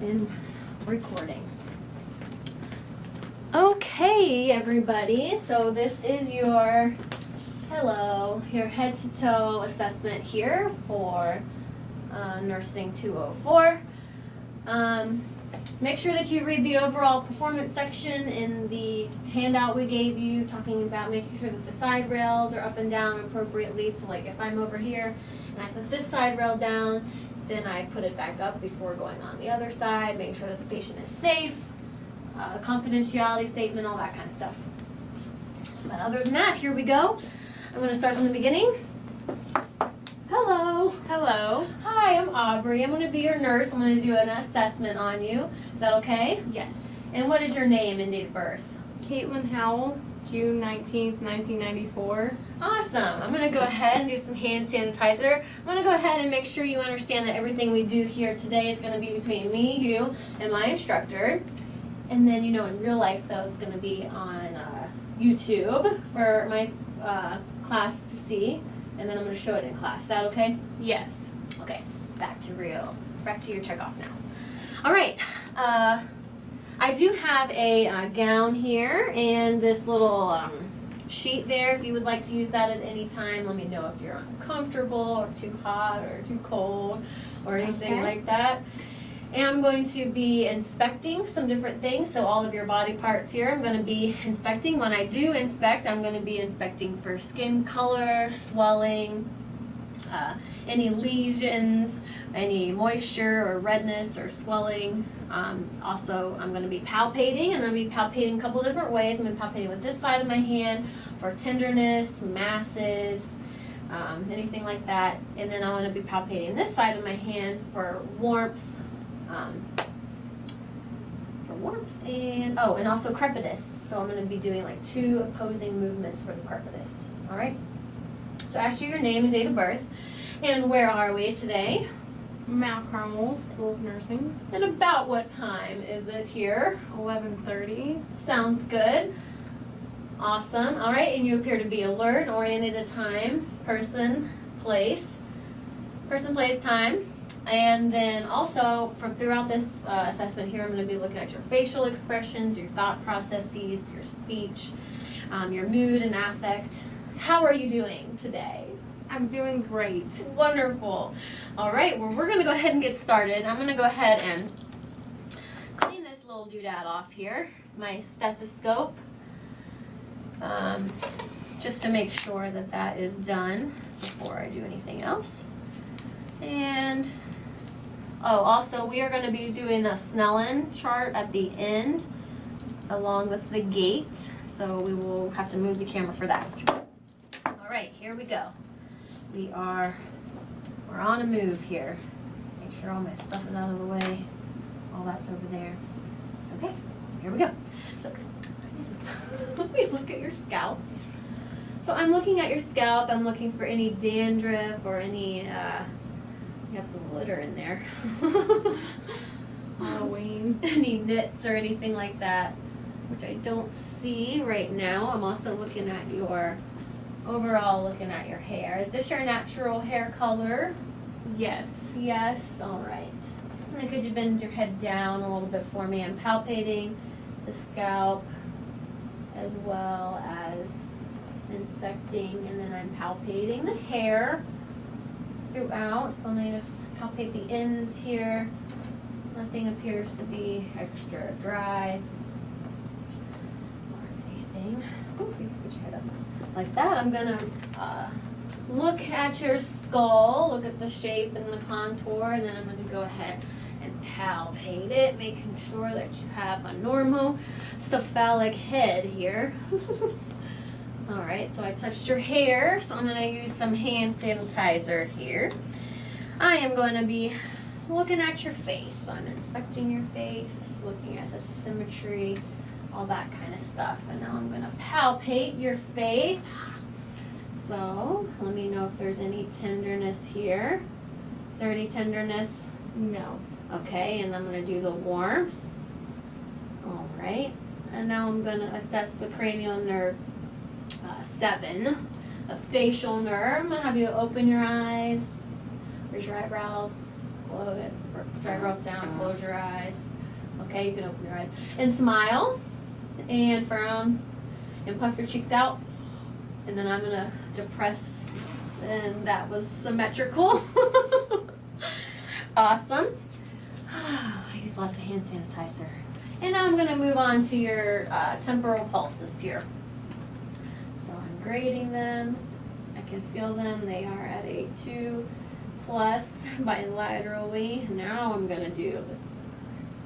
and recording. Okay, everybody, so this is your head to toe assessment here for nursing 204. Make sure that you read the overall performance section in the handout we gave you, talking about making sure that the side rails are up and down appropriately. So like if I'm over here and I put this side rail down, then I put it back up before going on the other side, making sure that the patient is safe, the confidentiality statement, all that kind of stuff. But other than that, here we go. I'm going to start from the beginning. Hello. Hello. Hi, I'm Aubrey. I'm going to be your nurse. I'm going to do an assessment on you. Is that okay? Yes. And what is your name and date of birth? Caitlin Howell, June 19th, 1994. Awesome. I'm going to go ahead and do some hand sanitizer. I'm going to go ahead and make sure you understand that everything we do here today is going to be between me, you, and my instructor. And then, in real life, though, it's going to be on YouTube for my class to see. And then I'm going to show it in class. Is that okay? Yes. Okay. Back to your checkoff now. All right. I do have a gown here and this little sheet there. If you would like to use that at any time, let me know if you're uncomfortable or too hot or too cold or anything like that. And I'm going to be inspecting some different things. So all of your body parts here, I'm going to be inspecting. When I do inspect, I'm going to be inspecting for skin color, swelling, any lesions, any moisture or redness or swelling. Also, I'm going to be palpating, and I'm going to be palpating a couple different ways. I'm going to be palpating with this side of my hand for tenderness, masses, anything like that. And then I'm going to be palpating this side of my hand for warmth, and also crepitus. So I'm going to be doing like 2 opposing movements for the crepitus. All right. So ask you your name and date of birth, and where are we today? Mount Carmel School of Nursing. And about what time is it here? 11:30. Sounds good. Awesome. All right, and you appear to be alert, oriented at time, person, place, time. And then also, throughout this assessment here, I'm going to be looking at your facial expressions, your thought processes, your speech, your mood and affect. How are you doing today? I'm doing great. Wonderful. All right, well, we're going to go ahead and get started. I'm going to go ahead and clean this little doodad off here, my stethoscope, just to make sure that that is done before I do anything else. And also we are going to be doing a Snellen chart at the end along with the gait, so we will have to move the camera for that. All right, here we go. We're on a move here. Make sure all my stuff is out of the way. All that's over there. Okay, here we go. So let me look at your scalp. So I'm looking at your scalp. I'm looking for any dandruff or any, you have some glitter in there. Halloween. Any nits or anything like that, which I don't see right now. I'm also looking at your hair. Is this your natural hair color? Yes. Yes, all right. And then could you bend your head down a little bit for me? I'm palpating the scalp as well as inspecting, and then I'm palpating the hair throughout. So let me just palpate the ends here. Nothing appears to be extra dry or anything. Ooh, you can put your head up like that. I'm gonna look at your skull, look at the shape and the contour, and then I'm gonna go ahead and palpate it, making sure that you have a normal cephalic head here. All right, so I touched your hair, so I'm gonna use some hand sanitizer here. I am going to be looking at your face. So I'm inspecting your face, looking at the symmetry, all that kind of stuff. And now I'm going to palpate your face. So let me know if there's any tenderness here. Is there any tenderness? No. Okay, and I'm going to do the warmth. All right. And now I'm going to assess the cranial nerve 7, the facial nerve. I'm going to have you open your eyes, Raise your eyebrows, close it, push your eyebrows down, close your eyes. Okay, you can open your eyes. And smile, and frown, and puff your cheeks out. And then I'm gonna depress, and that was symmetrical. Awesome. I use lots of hand sanitizer. And now I'm gonna move on to your temporal pulses here. So I'm grading them. I can feel them. They are at a 2+ bilaterally. Now I'm gonna do this.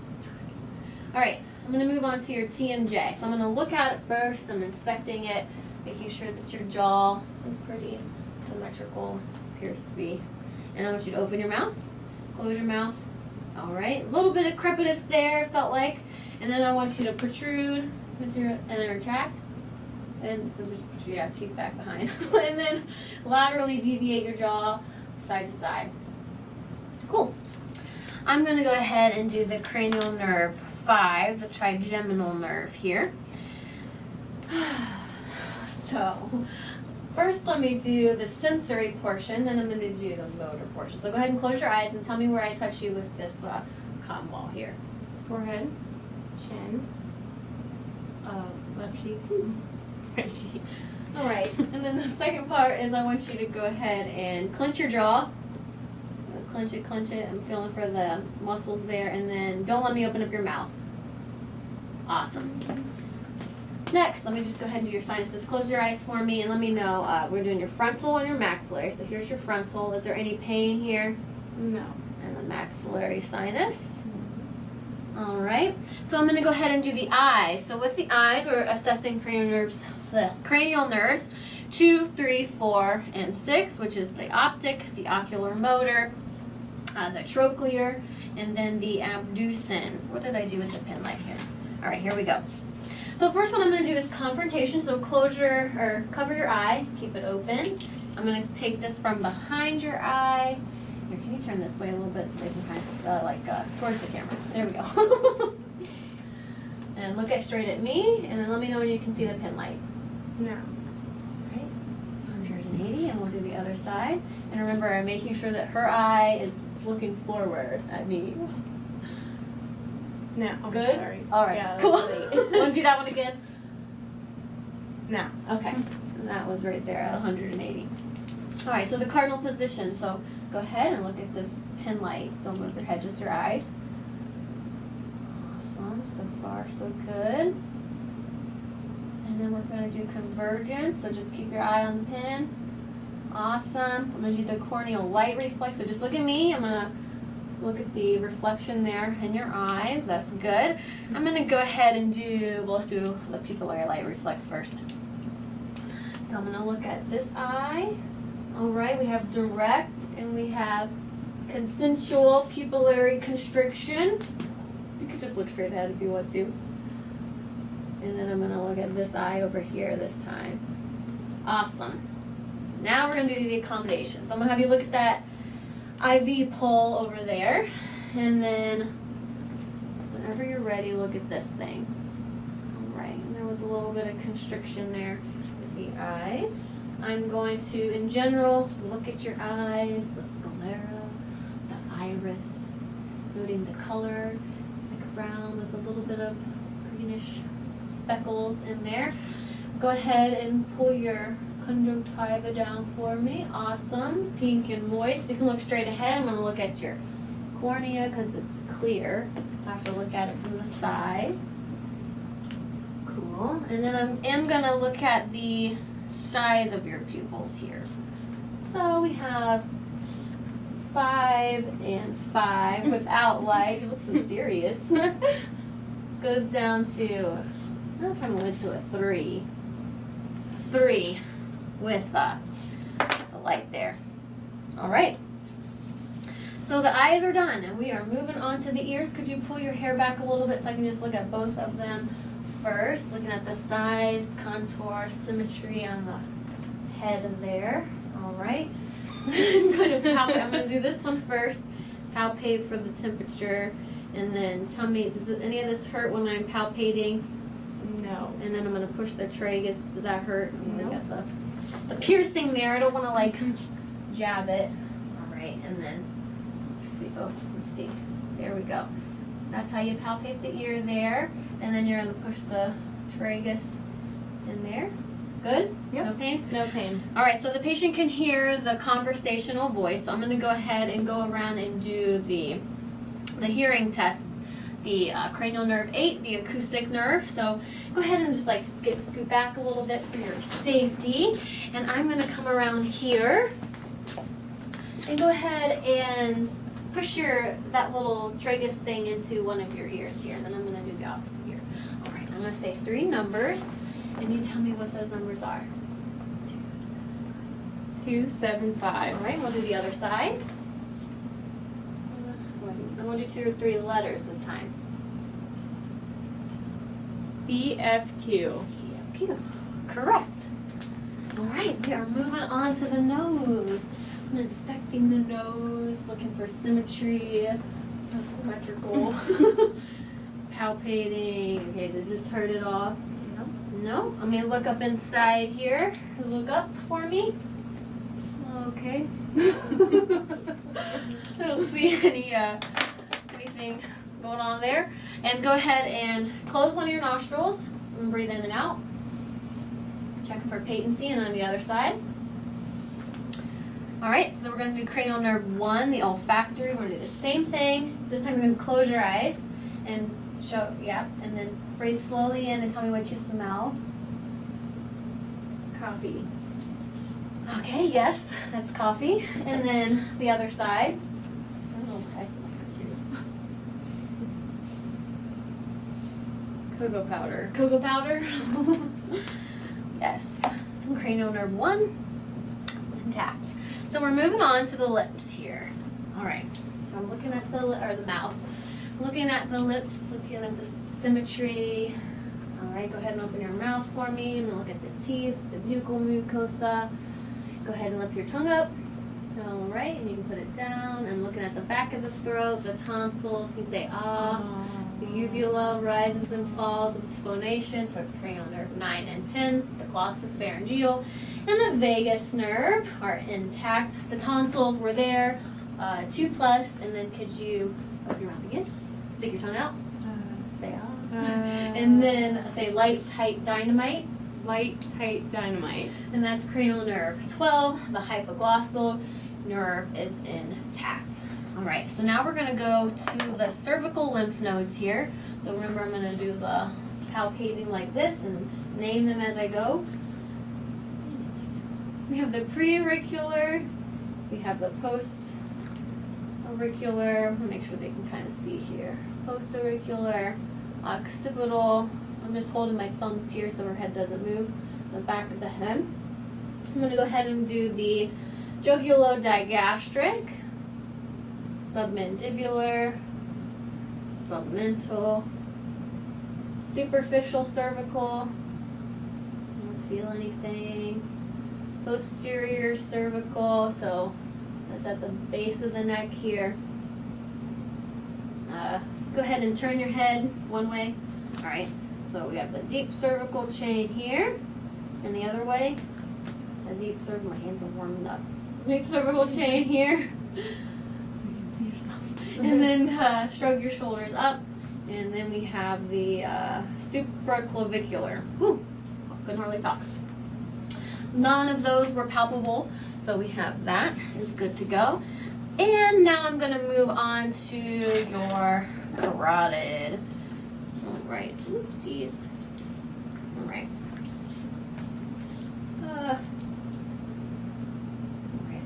All right, I'm gonna move on to your TMJ. So I'm gonna look at it first. I'm inspecting it, making sure that your jaw is pretty symmetrical, appears to be. And I want you to open your mouth, close your mouth. All right, a little bit of crepitus there, felt like. And then I want you to protrude and then retract. And teeth back behind. And then laterally deviate your jaw side to side. Cool. I'm gonna go ahead and do the cranial nerve 5, the trigeminal nerve here. So, first let me do the sensory portion, then I'm gonna do the motor portion. So go ahead and close your eyes and tell me where I touch you with this cotton ball here. Forehead, chin, left cheek, right cheek. All right, and then the second part is I want you to go ahead and clench your jaw. Clench it. I'm feeling for the muscles there, and then don't let me open up your mouth. Awesome. Next, let me just go ahead and do your sinuses. Close your eyes for me and let me know. We're doing your frontal and your maxillary. So here's your frontal. Is there any pain here? No. And the maxillary sinus. All right. So I'm going to go ahead and do the eyes. So with the eyes, we're assessing cranial nerves 2, 3, 4, and 6, which is the optic, the ocular motor, the trochlear, and then the abducens. What did I do with the pen light here? All right, here we go. So first one I'm going to do is confrontation. So cover your eye, keep it open. I'm going to take this from behind your eye. Here, can you turn this way a little bit so they can kind of towards the camera? There we go. And look straight at me, and then let me know when you can see the pen light. No. Right, it's 180, and we'll do the other side. And remember, I'm making sure that her eye is looking forward at me. No. Good? Sorry. All right, Yeah, cool. that's late. Want to do that one again? No. Okay, and that was right there at 180. All right, so the cardinal position. So go ahead and look at this pen light. Don't move your head, just your eyes. Awesome, so far so good. And then we're going to do convergence, so just keep your eye on the pin. Awesome. I'm going to do the corneal light reflex, so just look at me. I'm going to look at the reflection there in your eyes. That's good. I'm going to go ahead and let's do the pupillary light reflex first. So I'm going to look at this eye. All right, we have direct and we have consensual pupillary constriction. You could just look straight ahead if you want to. And then I'm going to look at this eye over here this time. Awesome. Now we're going to do the accommodation. So I'm going to have you look at that IV pole over there. And then whenever you're ready, look at this thing. All right. And there was a little bit of constriction there with the eyes. I'm going to, in general, look at your eyes, the sclera, the iris, noting the color. It's like brown with a little bit of greenish speckles in there. Go ahead and pull your conjunctiva down for me. Awesome. Pink and moist. You can look straight ahead. I'm going to look at your cornea because it's clear. So I have to look at it from the side. Cool. And then I am going to look at the size of your pupils here. So we have 5 and 5 without light. You look so serious. Goes down to, what if I went to a 3? 3 with the light there. All right. So the eyes are done, and we are moving on to the ears. Could you pull your hair back a little bit so I can just look at both of them first? Looking at the size, contour, symmetry on the head there. All right. I'm going to palpate. I'm going to do this one first. Palpate for the temperature, and then tell me, does any of this hurt when I'm palpating? No. And then I'm going to push the trach. Does that hurt? I'm going to Nope. get the piercing there. I don't want to like jab it. All right. right, and then, let's see, there we go. That's how you palpate the ear there, and then you're gonna push the tragus in there. Good? Yep. No pain? No pain. All right, so the patient can hear the conversational voice. So I'm going to go ahead and go around and do the hearing test, the cranial nerve 8, the acoustic nerve. So go ahead and just like scoot back a little bit for your safety. And I'm going to come around here and go ahead and push that little tragus thing into one of your ears here. Then I'm going to do the opposite ear. All right, I'm going to say 3 numbers. And you tell me what those numbers are. 275. All right, we'll do the other side. And we'll do 2 or 3 letters this time. BFQ. BFQ. Correct. All right, we are moving on to the nose. I'm inspecting the nose, looking for symmetry. So symmetrical. Palpating. Okay, does this hurt at all? No? Let me look up inside here. Look up for me. Okay. I don't see anything going on there. And go ahead and close one of your nostrils and breathe in and out. Check for patency, and on the other side. All right, so then we're going to do cranial nerve 1, the olfactory. We're going to do the same thing. This time we're going to close your eyes and show, and then breathe slowly in and tell me what you smell. Coffee. Okay, yes, that's coffee. And then the other side. Oh, I smell Cocoa powder. cocoa powder. Yes, some cranial nerve 1 intact. So we're moving on to the lips here. All right, so I'm looking at the mouth. Looking at the lips, looking at the symmetry. All right, go ahead and open your mouth for me. I'm gonna look at the teeth, the buccal mucosa. Go ahead and lift your tongue up. All right, and you can put it down. And looking at the back of the throat, the tonsils, you say ah. The uvula rises and falls with phonation, so it's cranial nerve 9 and 10. The glossopharyngeal and the vagus nerve are intact. The tonsils were there, 2+, and then could you open your mouth again? Stick your tongue out. Say ah. And then say light, tight, dynamite. Light, tight dynamite. And that's cranial nerve 12. The hypoglossal nerve is intact. All right, so now we're gonna go to the cervical lymph nodes here. So remember, I'm gonna do the palpating like this and name them as I go. We have the pre-auricular, we have the post-auricular. Make sure they can kind of see here. Post-auricular, occipital. I'm just holding my thumbs here so her head doesn't move. The back of the head. I'm gonna go ahead and do the jugulodigastric, submandibular, submental, superficial cervical. Don't feel anything. Posterior cervical, so that's at the base of the neck here. Go ahead and turn your head one way. All right, so we have the deep cervical chain here, and the other way. The deep cervical, my hands are warming up. Deep cervical chain here. And then shrug your shoulders up. And then we have the supraclavicular. Whew, couldn't hardly talk. None of those were palpable, so we have that is good to go. And now I'm going to move on to your carotid. All right, oopsies. All right.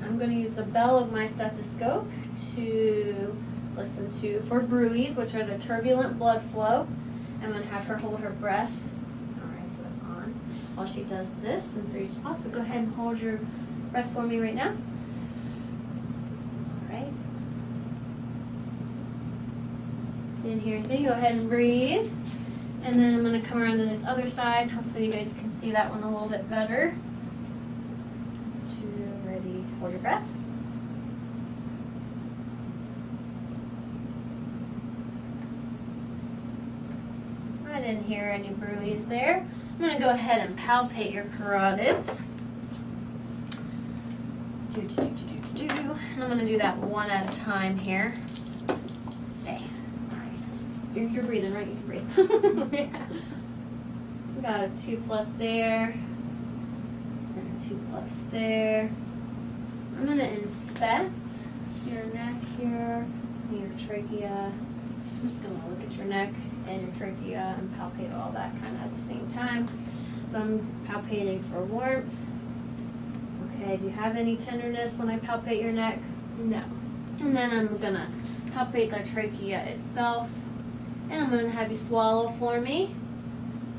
I'm going to use the bell of my stethoscope to listen for bruits, which are the turbulent blood flow. I'm going to have her hold her breath. All right, so that's on. While she does this in 3 spots, so go ahead and hold your breath for me right now. All right. Didn't hear anything. Go ahead and breathe. And then I'm going to come around to this other side. Hopefully you guys can see that one a little bit better. Ready. Hold your breath. I didn't hear any bruits there. I'm going to go ahead and palpate your carotids. And I'm gonna do that one at a time here. Stay. All right. You're breathing, right? You can breathe. Yeah. We got a 2+ there. And a 2+ there. I'm gonna inspect your neck here, and your trachea. I'm just gonna look at your neck and your trachea and palpate all that kind of at the same time. So I'm palpating for warmth. Okay, do you have any tenderness when I palpate your neck? No. And then I'm gonna palpate the trachea itself. And I'm gonna have you swallow for me.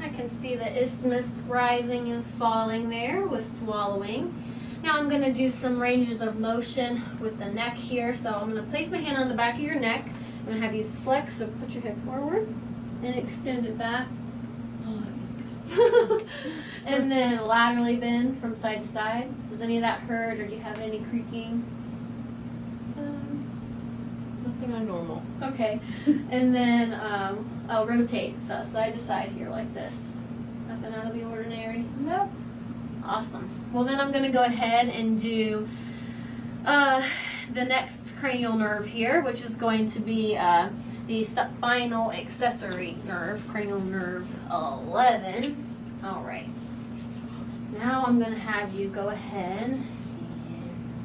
I can see the isthmus rising and falling there with swallowing. Now I'm gonna do some ranges of motion with the neck here. So I'm gonna place my hand on the back of your neck. I'm gonna have you flex, so put your head forward and extend it back. Oh, that feels good. And then laterally bend from side to side. Does any of that hurt, or do you have any creaking? Nothing abnormal. Okay. And then I'll rotate, so side to side here like this. Nothing out of the ordinary? Nope. Awesome. Well, then I'm going to go ahead and do the next cranial nerve here, which is going to be the spinal accessory nerve, cranial nerve 11. All right. Now I'm going to have you go ahead and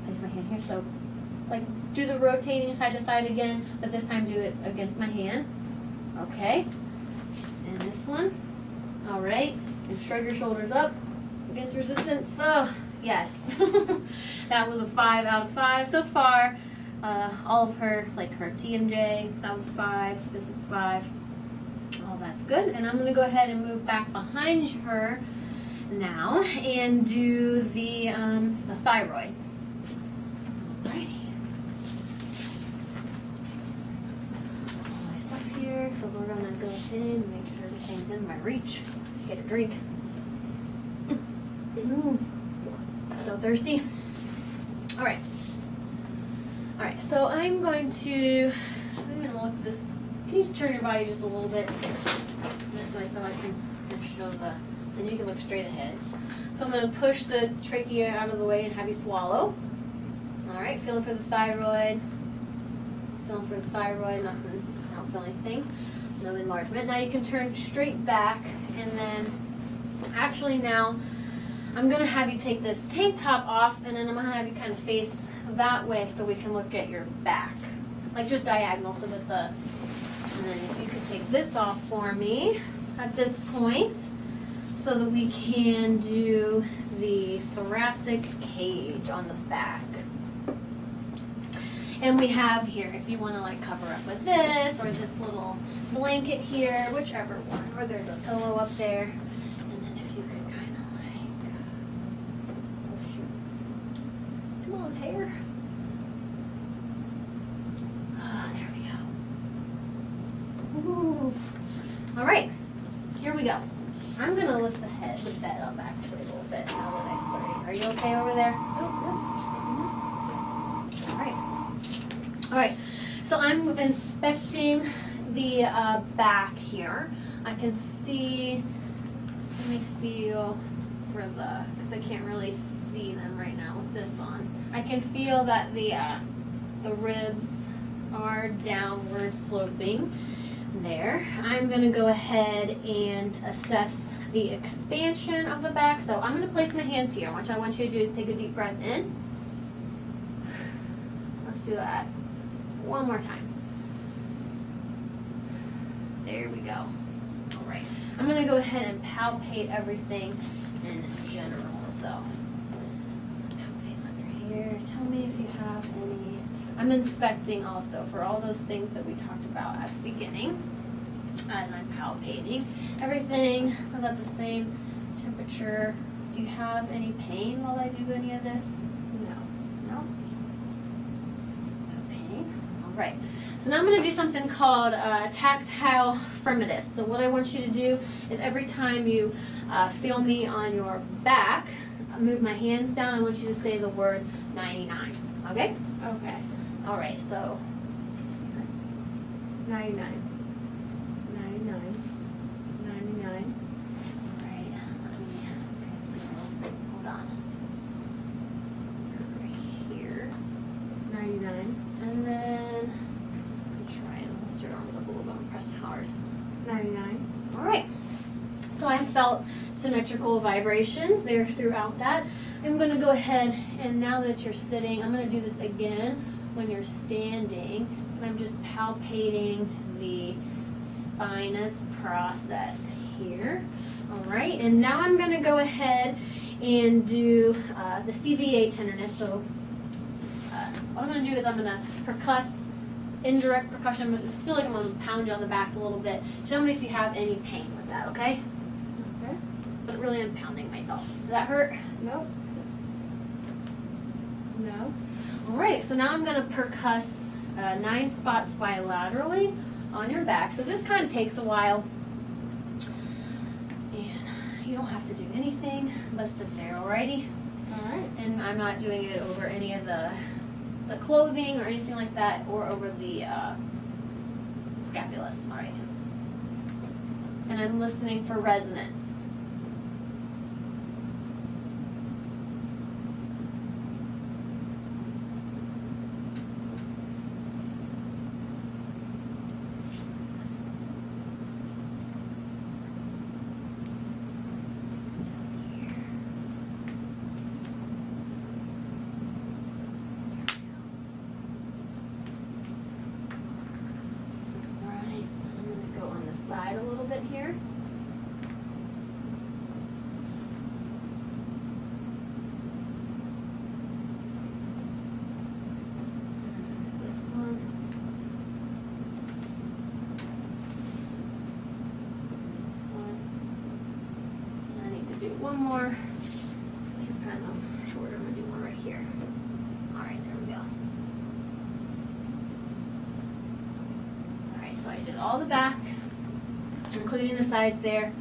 place my hand here. So, like, do the rotating side to side again, but this time do it against my hand. Okay. And this one. All right. And shrug your shoulders up against resistance. Oh, yes. That was a 5 out of 5 so far. All of her, like her TMJ, that was a 5. This was a 5. Oh, that's good. And I'm going to go ahead and move back behind her now and do the thyroid. Alrighty. All my stuff here. So we're going to go in, make sure everything's in my reach. Get a drink. So thirsty. All right. All right. So I'm going to look this. Can you turn your body just a little bit this way so I can show the. Then you can look straight ahead. So I'm going to push the trachea out of the way and have you swallow. All right. Feeling for the thyroid. Feeling for the thyroid. Nothing. I don't feel anything. No enlargement. Now you can turn straight back, and then actually now I'm going to have you take this tank top off, and then I'm going to have you kind of face that way so we can look at your back. Like just diagonal so that the, and then if you could take this off for me at this point so that we can do the thoracic cage on the back. And we have here, if you want to like cover up with this or this little blanket here, whichever one, or there's a pillow up there. And then if you could kind of like, oh shoot, come on hair. Oh, there we go. Ooh. All right, here we go. I'm gonna lift the bed up actually a little bit now that I started. Are you okay over there? All right. All right. So I'm inspecting the back here. I can see. Let me feel for the, because I can't really see them right now with this on. I can feel that the ribs are downward sloping there. I'm going to go ahead and assess the expansion of the back. So I'm going to place my hands here. What I want you to do is take a deep breath in. Let's do that one more time. There we go. All right. I'm going to go ahead and palpate everything in general. So palpate under here. Tell me if you have any. I'm inspecting also for all those things that we talked about at the beginning as I'm palpating. Everything is at the same temperature. Do you have any pain while I do any of this? No. No? No pain? All right. So now I'm going to do something called tactile firmitus. So what I want you to do is every time you feel me on your back, move my hands down, I want you to say the word 99. Okay? Okay. All right, so 99. 99. 99. all right, hold on. Right here. All right. So I felt symmetrical vibrations there throughout that. I'm going to go ahead and now that you're sitting, I'm going to do this again when you're standing. And I'm just palpating the spinous process here. All right. And now I'm going to go ahead and do the CVA tenderness. So what I'm going to do is I'm going to percuss, indirect percussion. I'm going to feel like I'm going to pound you on the back a little bit. Tell me if you have any pain with that, okay? Okay. But really I'm pounding myself. Does that hurt? Nope. No. All right, so now I'm going to percuss 9 spots bilaterally on your back. So this kind of takes a while. And you don't have to do anything but sit there, alrighty? All right. And I'm not doing it over any of the clothing or anything like that, or over the scapulus, all right? And I'm listening for resonance. Side a little bit here. This one. This one. And I need to do one more. You're kind of short. I'm going to do one right here. All right, there we go. All right, so I did all the back, including the sides there.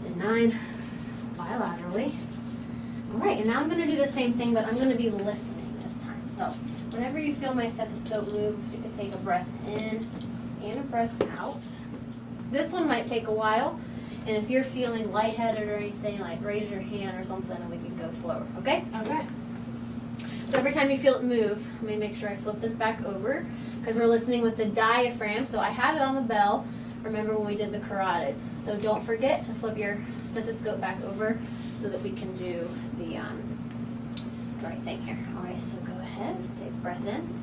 Did 9 bilaterally. All right, and now I'm going to do the same thing, but I'm going to be listening this time. So whenever you feel my stethoscope move, you can take a breath in and a breath out. This one might take a while, and if you're feeling lightheaded or anything, like raise your hand or something, and we can go slower. Okay? Okay. So every time you feel it move, let me make sure I flip this back over, because we're listening with the diaphragm. So I had it on the bell. Remember when we did the carotids. So don't forget to flip your stethoscope back over so that we can do the right thing here. All right, so go ahead, take a breath in.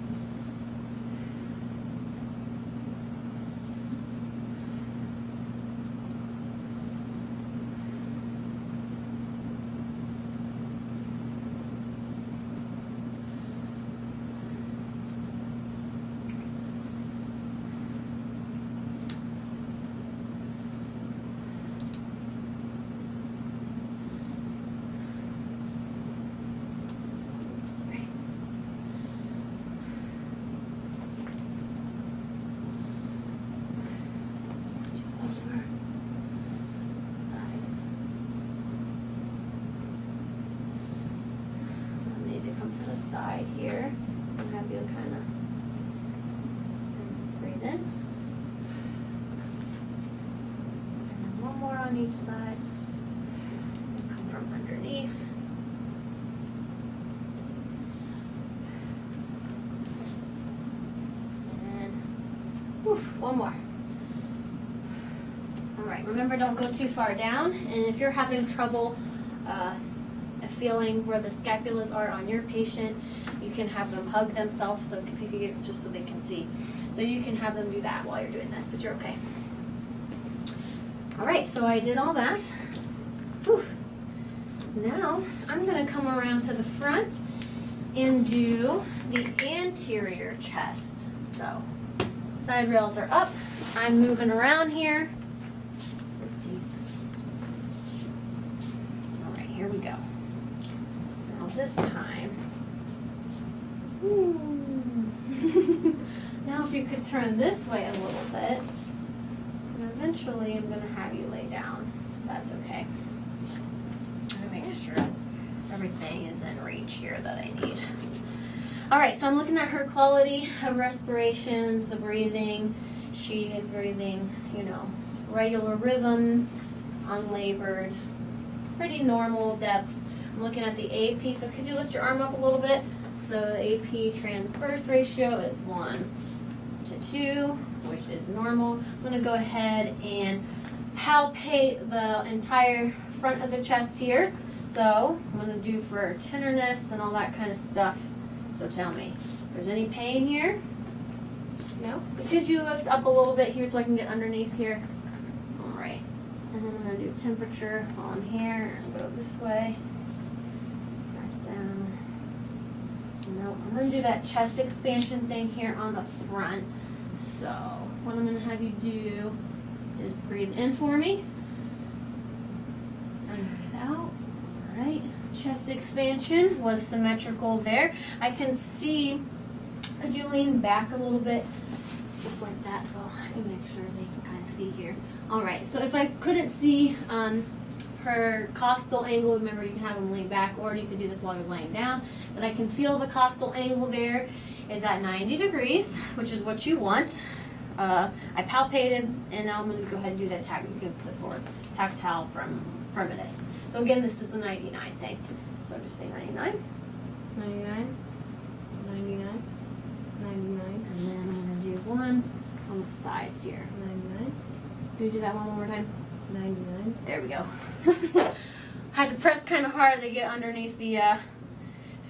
Side here and have you kind of breathe in. And then one more on each side. Come from underneath. And whew, one more. All right, remember don't go too far down, and if you're having trouble feeling where the scapulas are on your patient, you can have them hug themselves, so if you could get just so they can see. So you can have them do that while you're doing this, but you're okay. All right, so I did all that. Whew. Now I'm gonna come around to the front and do the anterior chest. So side rails are up. I'm moving around here. All right, here we go. This time, now if you could turn this way a little bit, and eventually I'm going to have you lay down. That's okay. I'm going to make sure everything is in reach here that I need. All right, so I'm looking at her quality of respirations, the breathing. She is breathing, regular rhythm, unlabored, pretty normal depth. I'm looking at the AP, so could you lift your arm up a little bit? So the AP transverse ratio is 1. to 2, which is normal. I'm gonna go ahead and palpate the entire front of the chest here. So I'm gonna do for tenderness and all that kind of stuff. So tell me, if there's any pain here? No? Could you lift up a little bit here so I can get underneath here? All right. And then I'm gonna do temperature while I'm here and go this way. Back down. No, I'm gonna do that chest expansion thing here on the front. So what I'm gonna have you do is breathe in for me. And breathe out. Alright. Chest expansion was symmetrical there. I can see, could you lean back a little bit? Just like that, so I can make sure they can kind of see here. Alright, so if I couldn't see her costal angle, remember you can have them lean back, or you could do this while you're laying down. But I can feel the costal angle there is at 90 degrees, which is what you want. I palpated, and now I'm going to go ahead and do that you can sit forward, tactile firmness. So again, this is the 99 thing. So just say 99. 99. 99. 99. And then I'm going to do one on the sides here. 99. Do you do that one more time? 99. There we go. Had to press kind of hard to get underneath the,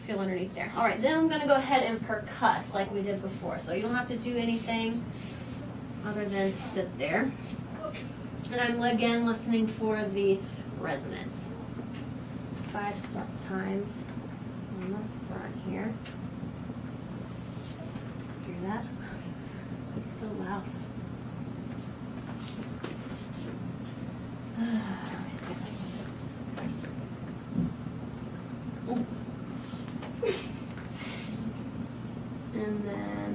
feel underneath there. All right, then I'm going to go ahead and percuss like we did before. So you don't have to do anything other than sit there. And I'm again listening for the resonance. 5 times on the front here. Hear that? It's so loud. Let me see if I can do it this way. And then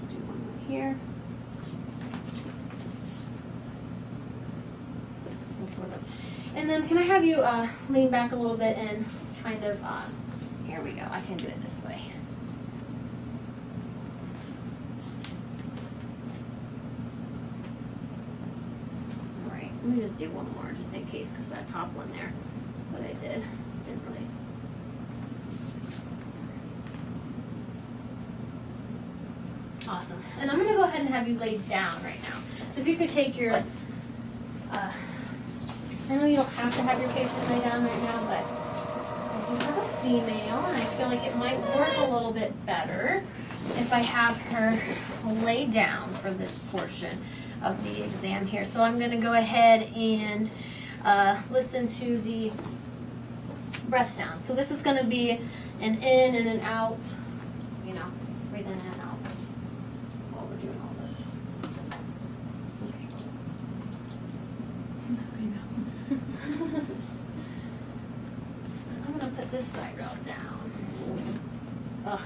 do one more here. And then can I have you lean back a little bit and kind of, here we go, I can do it this way. All right, let me just do one more just in case, because that top one there that I didn't really. Awesome. And I'm going to go ahead and have you lay down right now. So if you could take your, I know you don't have to have your patient lay down right now, but I do have a female, and I feel like it might work a little bit better if I have her lay down for this portion of the exam here. So I'm going to go ahead and listen to the breath sounds. So this is going to be an in and an out, you know, breathe in and out while we're doing all this. I'm going to put this side rail down. Ugh.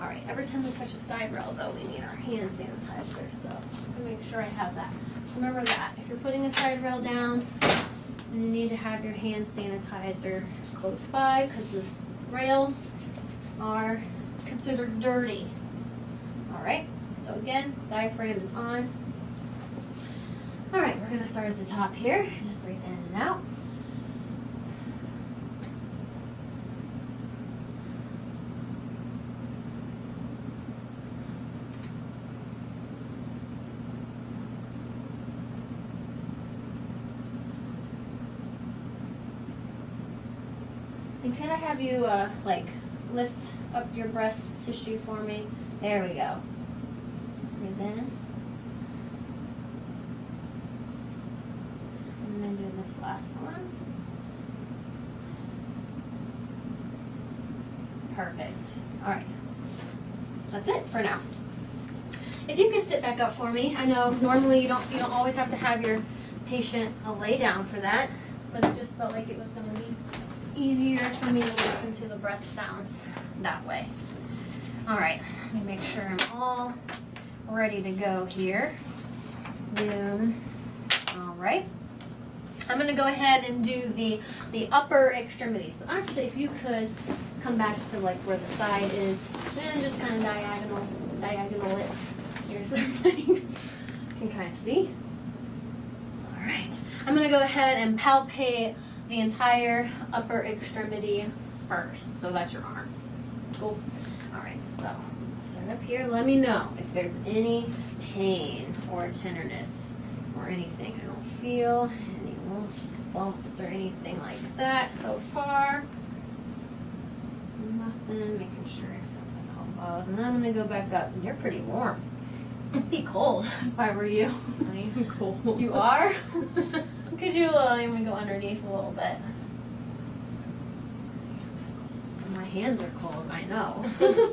All right, every time we touch a side rail, though, we need our hand sanitizer, so I'm make sure I have that. So remember that. If you're putting a side rail down, then you need to have your hand sanitizer close by, because the rails are considered dirty. All right, so again, diaphragm is on. All right, we're going to start at the top here. Just breathe in and out. And can I have you like lift up your breast tissue for me? There we go. Breathe in. And then do this last one. Perfect. All right. That's it for now. If you could sit back up for me. I know normally you don't always have to have your patient lay down for that, but it just felt like it was going to be easier for me to listen to the breath sounds that way. All right, let me make sure I'm all ready to go here. All right, I'm going to go ahead and do the upper extremities. So actually, if you could come back to like where the side is, and just kind of diagonal it here so everybody can kind of see. All right, I'm going to go ahead and palpate the entire upper extremity first. So that's your arms. Cool. All right, so start up here. Let me know if there's any pain or tenderness or anything. I don't feel any lumps, bumps, or anything like that so far. Nothing. Making sure I feel the elbows. And then I'm going to go back up. You're pretty warm. It'd be cold if I were you. I am cold. You are? Could you let me go underneath a little bit? My hands are cold, I know. They're like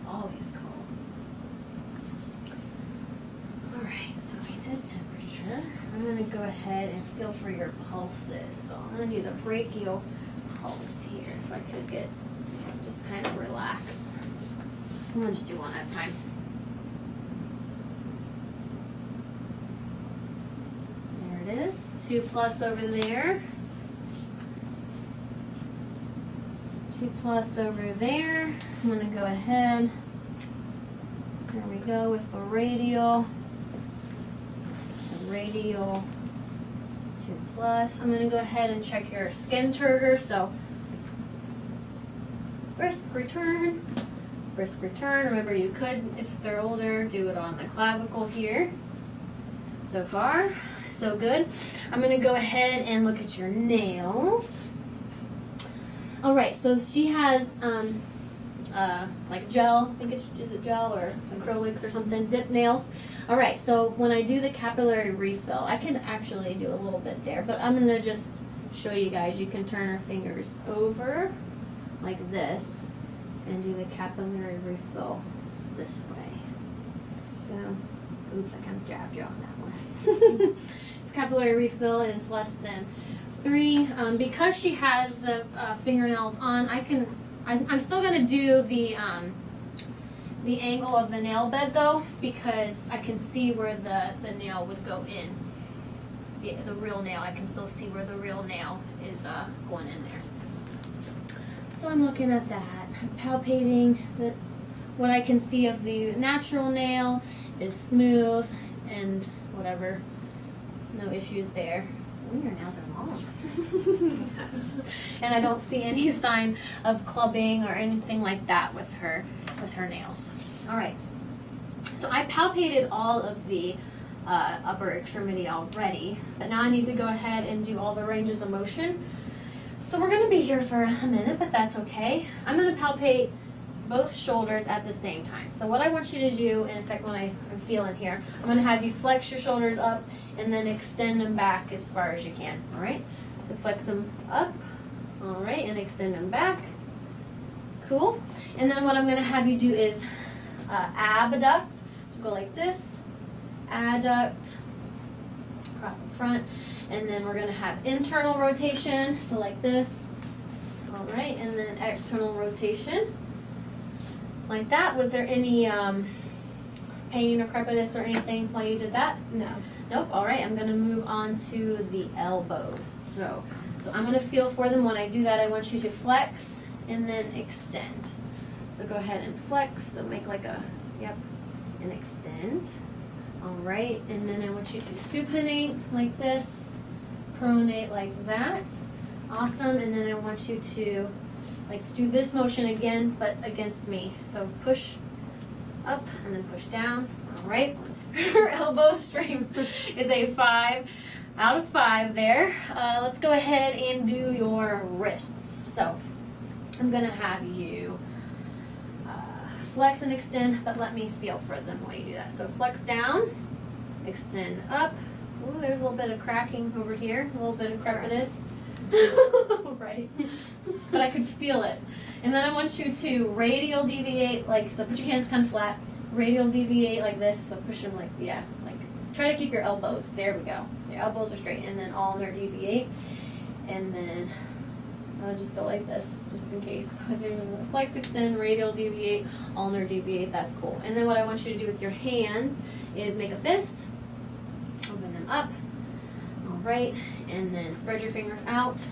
always cold. Alright, so we did temperature. I'm going to go ahead and feel for your pulses. So I'm going to do the brachial pulse here. If I could get, just kind of relax. I'm going to just do one at a time. There it is. 2+ over there. 2+ over there. I'm going to go ahead. There we go with the radial. The radial 2+. I'm going to go ahead and check your skin turgor. So brisk return. Brisk return. Remember, you could, if they're older, do it on the clavicle here. So far, so good. I'm going to go ahead and look at your nails. All right, so she has like gel, I think is it gel or acrylics or something, dip nails. All right, so when I do the capillary refill, I can actually do a little bit there, but I'm gonna just show you guys. You can turn our fingers over like this and do the capillary refill this way. Oops, I kind of jabbed you on that one. This capillary refill is less than 3. Because she has the fingernails on, I'm still gonna do the angle of the nail bed though, because I can see where the nail would go in. The real nail, I can still see where the real nail is going in there. So I'm looking at that, I'm palpating what I can see of the natural nail is smooth and whatever, no issues there. Your nails are long. And I don't see any sign of clubbing or anything like that with her nails. All right. So I palpated all of the upper extremity already, but now I need to go ahead and do all the ranges of motion. So we're going to be here for a minute, but that's okay. I'm going to palpate both shoulders at the same time. So what I want you to do in a second when I'm feeling here, I'm going to have you flex your shoulders up and then extend them back as far as you can, all right? So flex them up, all right, and extend them back. Cool. And then what I'm going to have you do is abduct. So go like this, adduct, across the front, and then we're going to have internal rotation, so like this, all right, and then external rotation, like that. Was there any pain or crepitus or anything while you did that? No. Nope. All right, I'm going to move on to the elbows. So I'm going to feel for them. When I do that, I want you to flex and then extend. So go ahead and flex. So make like a, yep, and extend. All right, and then I want you to supinate like this, pronate like that. Awesome, and then I want you to like do this motion again, but against me. So push up and then push down. All right. Her elbow strength is a 5 out of 5 there. Let's go ahead and do your wrists. So I'm going to have you flex and extend, but let me feel for them while you do that. So flex down, extend up. Ooh, there's a little bit of cracking over here, a little bit of crepitus. Right. But I could feel it. And then I want you to radial deviate, like, so put your hands kind of flat. Radial deviate like this, so push them like, yeah, like, try to keep your elbows, there we go. Your elbows are straight, and then ulnar deviate. And then I'll just go like this, just in case. Flex, extend, radial deviate, ulnar deviate, that's cool. And then what I want you to do with your hands is make a fist, open them up, all right, and then spread your fingers out,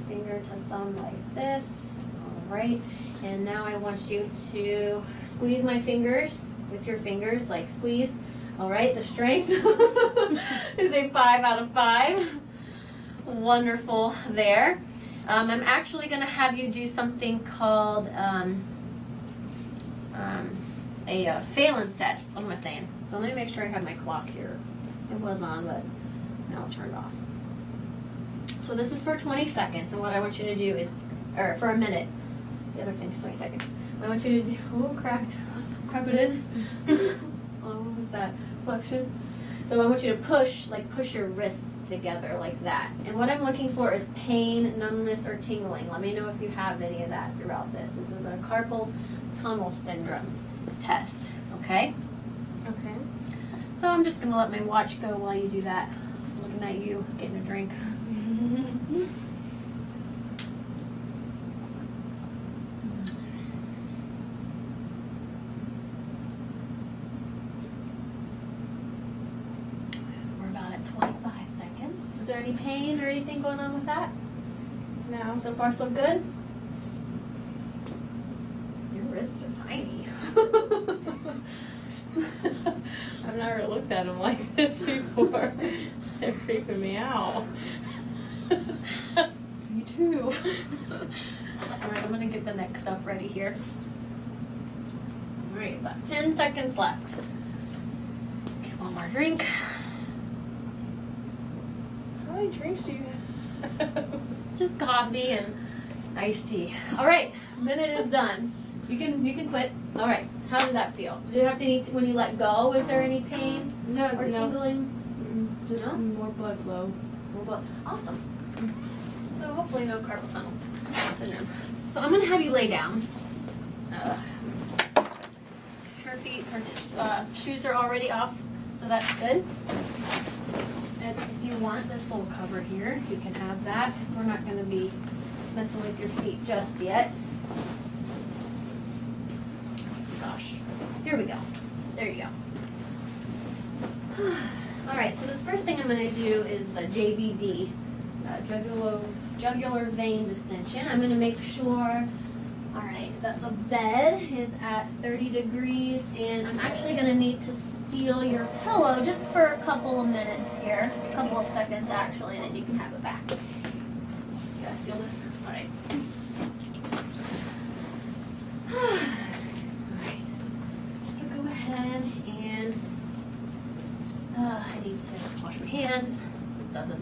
finger to thumb like this, all right. And now I want you to squeeze my fingers with your fingers, like squeeze. All right, the strength is a 5 out of 5. Wonderful there. I'm actually going to have you do something called a Phelan's test. What am I saying? So let me make sure I have my clock here. It was on, but now it turned off. So this is for 20 seconds, and what I want you to do is, or for a minute. The other thing's 20 seconds. What I want you to do, oh, cracked. Crap it is. Oh, what was that? Flexion. So I want you to push your wrists together like that. And what I'm looking for is pain, numbness, or tingling. Let me know if you have any of that throughout this. This is a carpal tunnel syndrome test, okay? Okay. So I'm just gonna let my watch go while you do that. I'm looking at you, getting a drink. We're about at 25 seconds. Is there any pain or anything going on with that? No. So far so good? Your wrists are tiny. I've never looked at them like this before. They're creeping me out. Me too. Alright, I'm gonna get the next stuff ready here. Alright, about 10 seconds left. Get one more drink. How many drinks do you have? Just coffee and iced tea. Alright, minute is done. You can quit. Alright, how does that feel? Do you have to eat when you let go? Is there any pain No, or tingling? Just No? more blood flow. Well, awesome. So hopefully no carpal tunnel syndrome. So I'm gonna have you lay down. Her feet, her shoes are already off, so that's good. And if you want this little cover here, you can have that, because we're not gonna be messing with your feet just yet. Gosh, here we go. There you go. Alright, so this first thing I'm going to do is the JVD, jugular vein distension. I'm going to make sure, alright, that the bed is at 30 degrees, and I'm actually going to need to steal your pillow just for a couple of minutes here, a couple of seconds actually, and then you can have it back. You gotta steal this? Alright. Alright, so go ahead and I need to wash my hands. Hand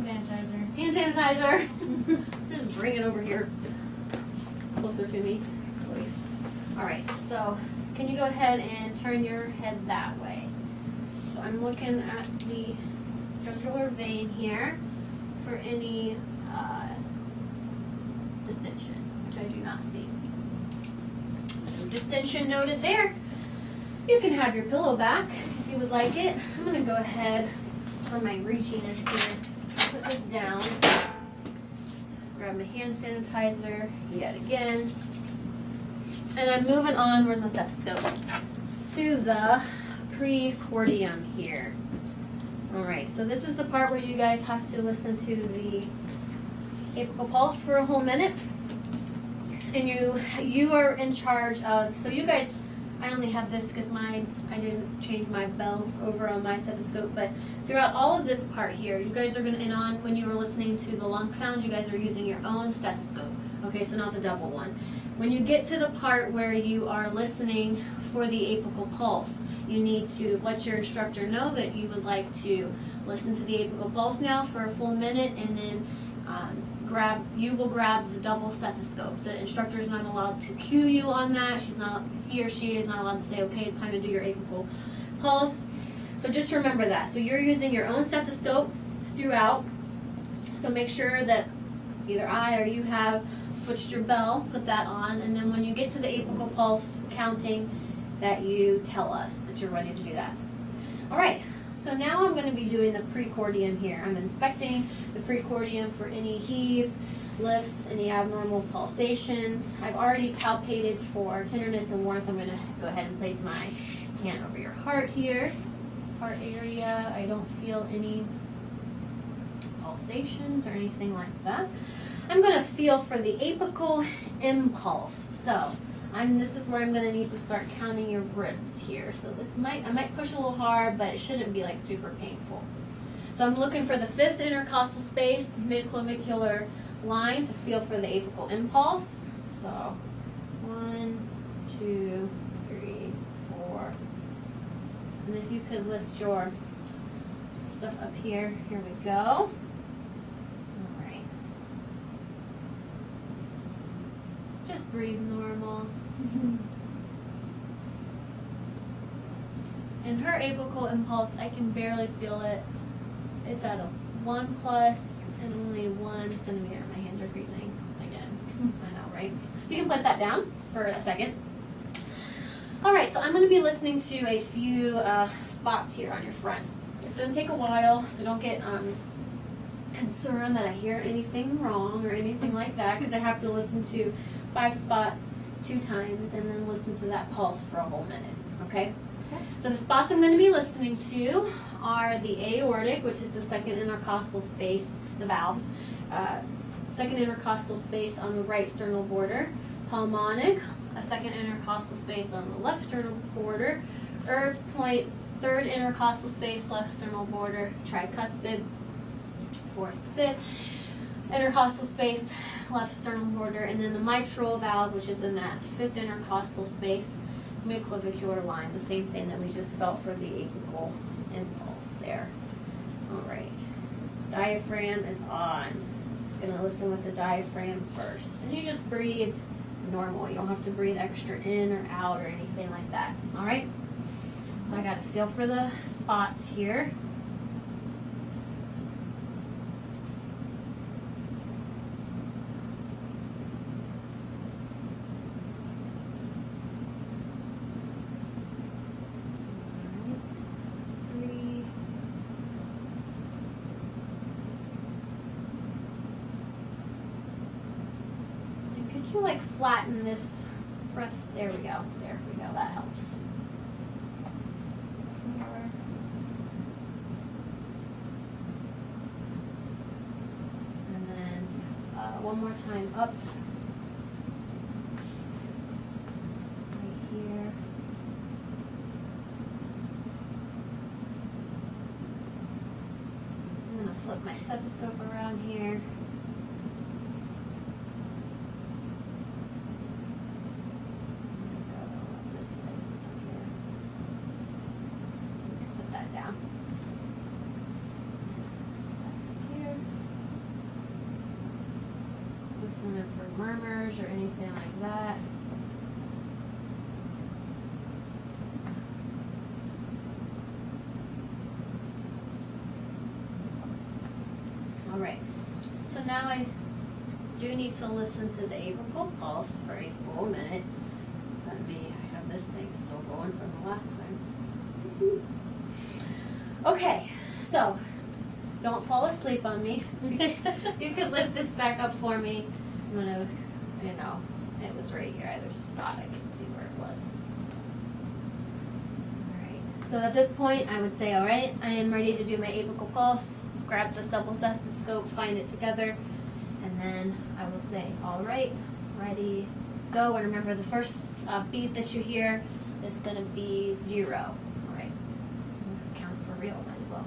sanitizer. Hand sanitizer. Just bring it over here, closer to me, please. All right. So, can you go ahead and turn your head that way? So I'm looking at the jugular vein here for any distension, which I do not see. No distension noted there. You can have your pillow back if you would like it. I'm going to go ahead for my reachiness here. Put this down. Grab my hand sanitizer yet again. And I'm moving on, where's my stethoscope? To the precordium here. Alright, so this is the part where you guys have to listen to the apical pulse for a whole minute. And you are in charge of, so you guys, I only have this because I didn't change my bell over on my stethoscope, but throughout all of this part here, you guys are going to, and on when you were listening to the lung sounds, you guys are using your own stethoscope, okay, so not the double one. When you get to the part where you are listening for the apical pulse, you need to let your instructor know that you would like to listen to the apical pulse now for a full minute, and then you will grab the double stethoscope. The instructor is not allowed to cue you on that. He or she is not allowed to say, okay, it's time to do your apical pulse. So just remember that. So you're using your own stethoscope throughout. So make sure that either I or you have switched your bell, put that on, and then when you get to the apical pulse counting, that you tell us that you're ready to do that. All right. So now I'm going to be doing the precordium here. I'm inspecting the precordium for any heaves, lifts, any abnormal pulsations. I've already palpated for tenderness and warmth. I'm going to go ahead and place my hand over your heart here. Heart area, I don't feel any pulsations or anything like that. I'm going to feel for the apical impulse. So this is where I'm going to need to start counting your ribs here. So I might push a little hard, but it shouldn't be like super painful. So I'm looking for the 5th intercostal space, midclavicular line to feel for the apical impulse. So 1, 2, And if you could lift your stuff up here. Here we go. All right. Just breathe normal. And her apical impulse, I can barely feel it. It's at a 1+ and only 1 centimeter. My hands are freezing again. I know, right? You can put that down for a second. All right, so I'm going to be listening to a few spots here on your front. It's going to take a while, so don't get concerned that I hear anything wrong or anything like that, because I have to listen to 5 spots 2 times and then listen to that pulse for a whole minute, okay? So the spots I'm going to be listening to are the aortic, which is the second intercostal space, the valves, second intercostal space on the right sternal border, pulmonic, a second intercostal space on the left sternal border, Erb's point, third intercostal space, left sternal border, tricuspid, fourth, fifth intercostal space, left sternal border, and then the mitral valve, which is in that fifth intercostal space, midclavicular line, the same thing that we just felt for the apical impulse there. All right, diaphragm is on. Gonna listen with the diaphragm first, and you just breathe normal. You don't have to breathe extra in or out or anything like that. All right. So I got to feel for the spots here. You like flatten this breast. There we go. There we go. That helps. 4. And then one more time up. Right here. I'm going to flip my stethoscope around here. For murmurs or anything like that. All right, so now I do need to listen to the apical pulse for a full minute. I have this thing still going from the last time. Okay, so don't fall asleep on me. You could lift this back up for me. I'm gonna, it was right here. There's a spot I can see where it was. All right. So at this point, I would say, all right, I am ready to do my apical pulse. Grab the double stethoscope, find it together, and then I will say, all right, ready, go. And remember, the first beat that you hear is gonna be 0. All right. Count for real, might as well.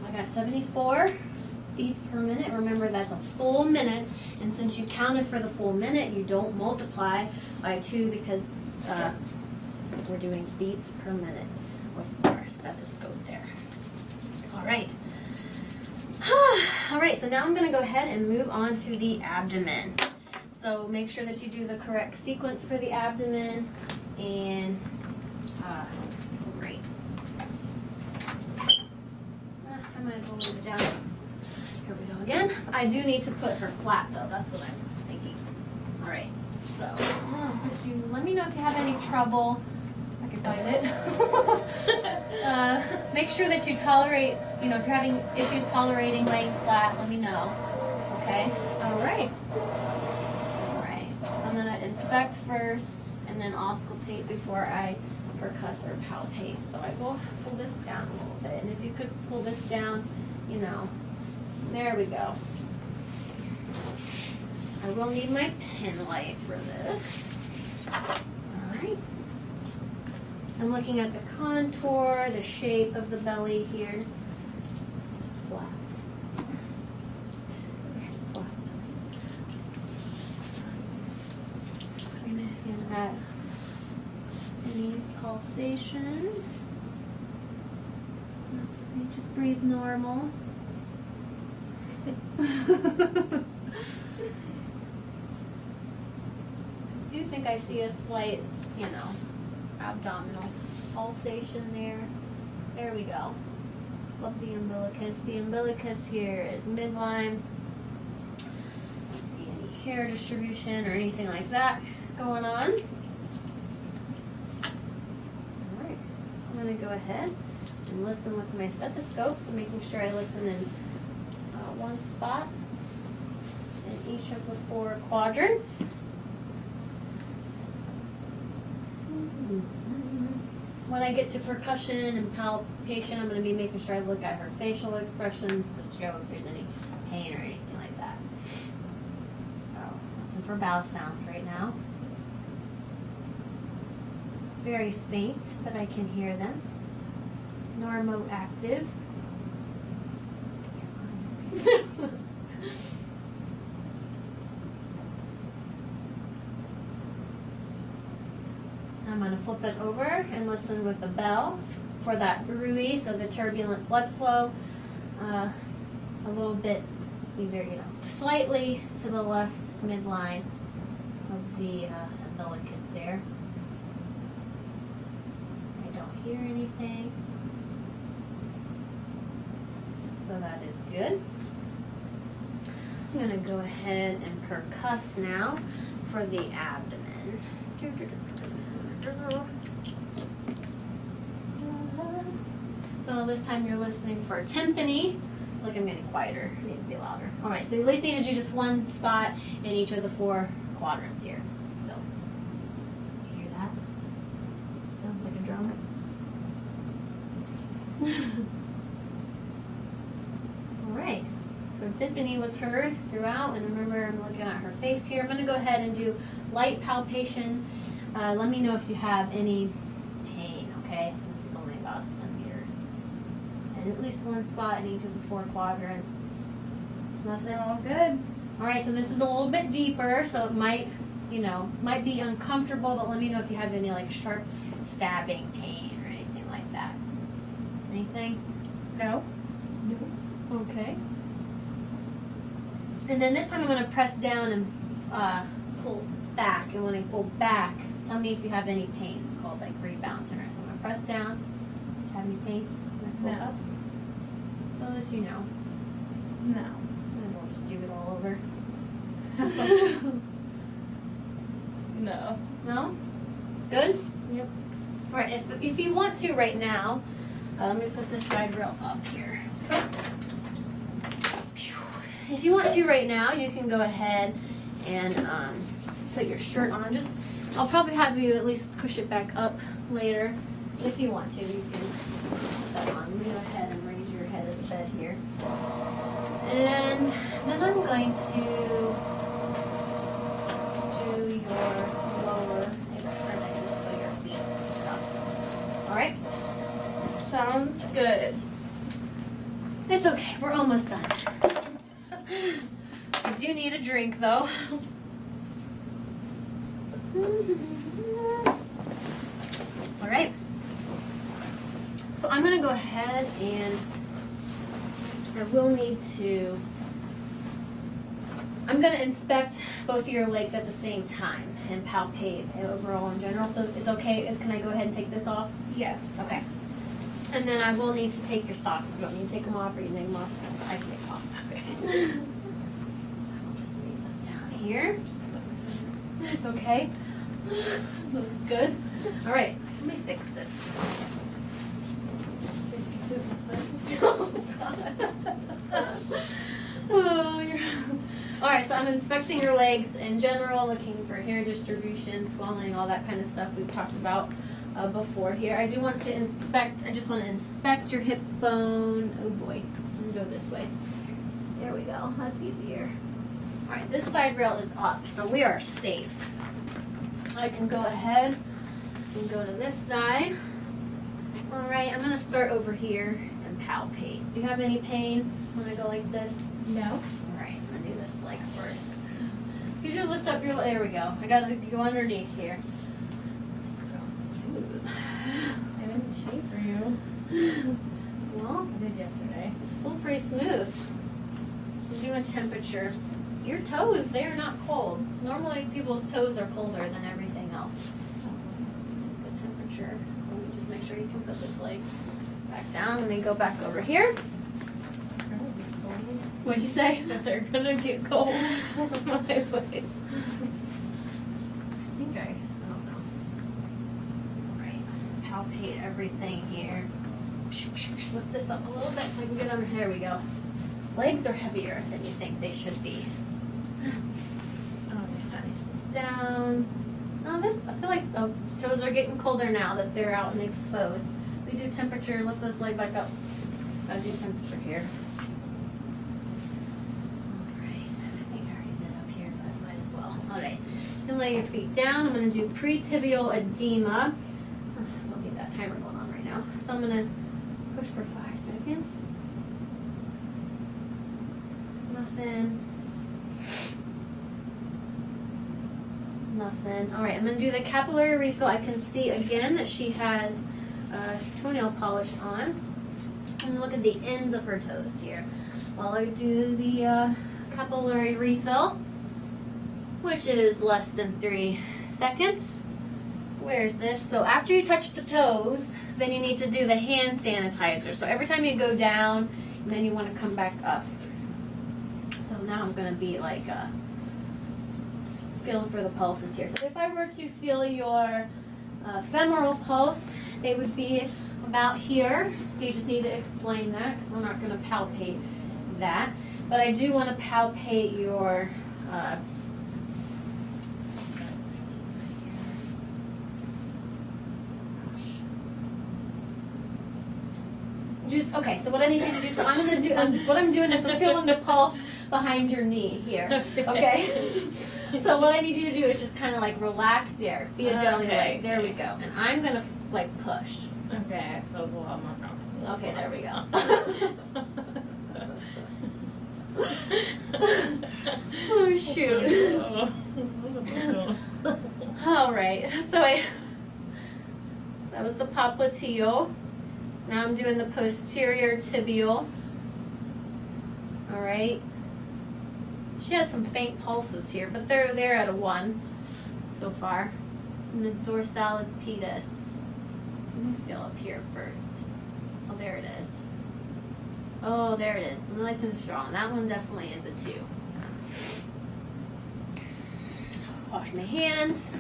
So I got 74 beats per minute. Remember, that's a full minute, and since you counted for the full minute, you don't multiply by 2 because we're doing beats per minute with our stethoscope there. All right. All right, so now I'm going to go ahead and move on to the abdomen. So make sure that you do the correct sequence for the abdomen, and Great. I'm gonna go leave it down. Here we go again. I do need to put her flat though, that's what I'm thinking. All right, so could you let me know if you have any trouble. I can find it. Make sure that you tolerate, if you're having issues tolerating laying flat, let me know. Okay? All right. Alright, so I'm gonna inspect first and then auscultate before I percuss or palpate. So I will pull this down a little bit, and if you could pull this down, there we go. I will need my pen light for this. Alright. I'm looking at the contour, the shape of the belly here. Flat. At any pulsations. Let's see, just breathe normal. I do think I see a slight, abdominal pulsation there. There we go. Love the umbilicus. The umbilicus here is midline. Don't see any hair distribution or anything like that going on. Alright, I'm going to go ahead and listen with my stethoscope, making sure I listen in one spot in each of the 4 quadrants. When I get to percussion and palpation, I'm going to be making sure I look at her facial expressions to show if there's any pain or anything like that. So, listen for bowel sounds right now. Very faint, but I can hear them. Normoactive. I'm going to flip it over and listen with the bell for that RUI, so the turbulent blood flow. A little bit either, slightly to the left midline of the umbilicus there. I don't hear anything. So that is good. I'm going to go ahead and percuss now for the abdomen. So this time you're listening for tympany. Look, I'm getting quieter. I need to be louder. All right, so you at least need to do just one spot in each of the 4 quadrants here. So, you hear that? Sounds like a drum. All right. So tympany was heard throughout, and remember I'm looking at her face here. I'm going to go ahead and do light palpation. Let me know if you have any pain, okay? Since it's only about a centimeter. And at least one spot in each of the 4 quadrants. Nothing? All good. All right, so this is a little bit deeper, so it might, might be uncomfortable, but let me know if you have any like sharp stabbing pain or anything like that. Anything? No. No. Okay. And then this time I'm going to press down and pull back. And when I pull back, tell me if you have any pain. It's called like rebound center. So I'm going to press down. Do you have any pain? No. Up? So this you know. No. And we'll just do it all over. No. No? Good? Yep. All right, if you want to right now, let me put this side rail up here. If you want to right now, you can go ahead and put your shirt on. I'll probably have you at least push it back up later. If you want to, you can put that on. Go ahead and raise your head of the bed here. And then I'm going to do your lower extremities, so your feet and stuff. All right? Sounds good. It's okay. We're almost done. I do need a drink, though. All right. So I'm going to go ahead and I'm going to inspect both of your legs at the same time. and palpate overall in general. So it's okay. Can I go ahead and take this off? Yes. Okay. And then I will need to take your socks. You don't need to take them off, or you take them off. I can take them off. Okay. I'll just leave them down here. It's okay. Looks good. All right. Let me fix this. Oh, God. Oh, you're... All right, so I'm inspecting your legs in general, looking for hair distribution, swelling, all that kind of stuff we've talked about before here. I just want to inspect your hip bone. Oh boy, let me go this way. There we go, that's easier. All right, this side rail is up, so we are safe. I can go ahead and go to this side. All right, I'm gonna start over here and palpate. Do you have any pain when I go like this? No. All right, I'm gonna do this leg first. You should lift up your, there we go. I gotta go underneath here. Smooth. I didn't shave for you. Well, I did yesterday. it's still pretty smooth. I'm doing temperature. Your toes, they are not cold. Normally people's toes are colder than everything else. Good temperature. Let me just make sure you can put this leg back down. Let me go back over here. What'd you say? So they're gonna get cold on my legs. I don't know. Alright, palpate everything here. Lift this up a little bit so I can get under. Here we go. Legs are heavier than you think they should be. Nice this down. Oh, this, I feel like the toes are getting colder now that they're out and exposed. We do temperature, lift this leg back up. Gotta do temperature here. Alright, you can lay your feet down. I'm going to do pre-tibial edema. Don't need that timer going on right now. So I'm going to push for 5 seconds. Nothing. Nothing. Alright, I'm going to do the capillary refill. I can see again that she has toenail polish on. I'm going to look at the ends of her toes here while I do the capillary refill, which is less than 3 seconds. Where's this? So after you touch the toes, then you need to do the hand sanitizer. So every time you go down, and then you want to come back up. So now I'm going to be like feeling for the pulses here. So if I were to feel your femoral pulse, they would be about here. So you just need to explain that because we're not going to palpate that. But I do want to palpate your okay, so what I need you to do, so I'm going to do, what I'm doing is I'm feeling the pulse behind your knee here, okay? So what I need you to do is just kind of like relax there, be a jelly leg, there we go. And I'm going to like push. Okay, that was a lot more comfortable. Okay, there we go. Oh shoot. All right, so that was the popliteal. Now I'm doing the posterior tibial. All right. She has some faint pulses here, but they're at a 1 so far. And the dorsalis pedis. Let me feel up here first. Oh, there it is. Oh, there it is. Nice and strong. That one definitely is a 2. Wash my hands.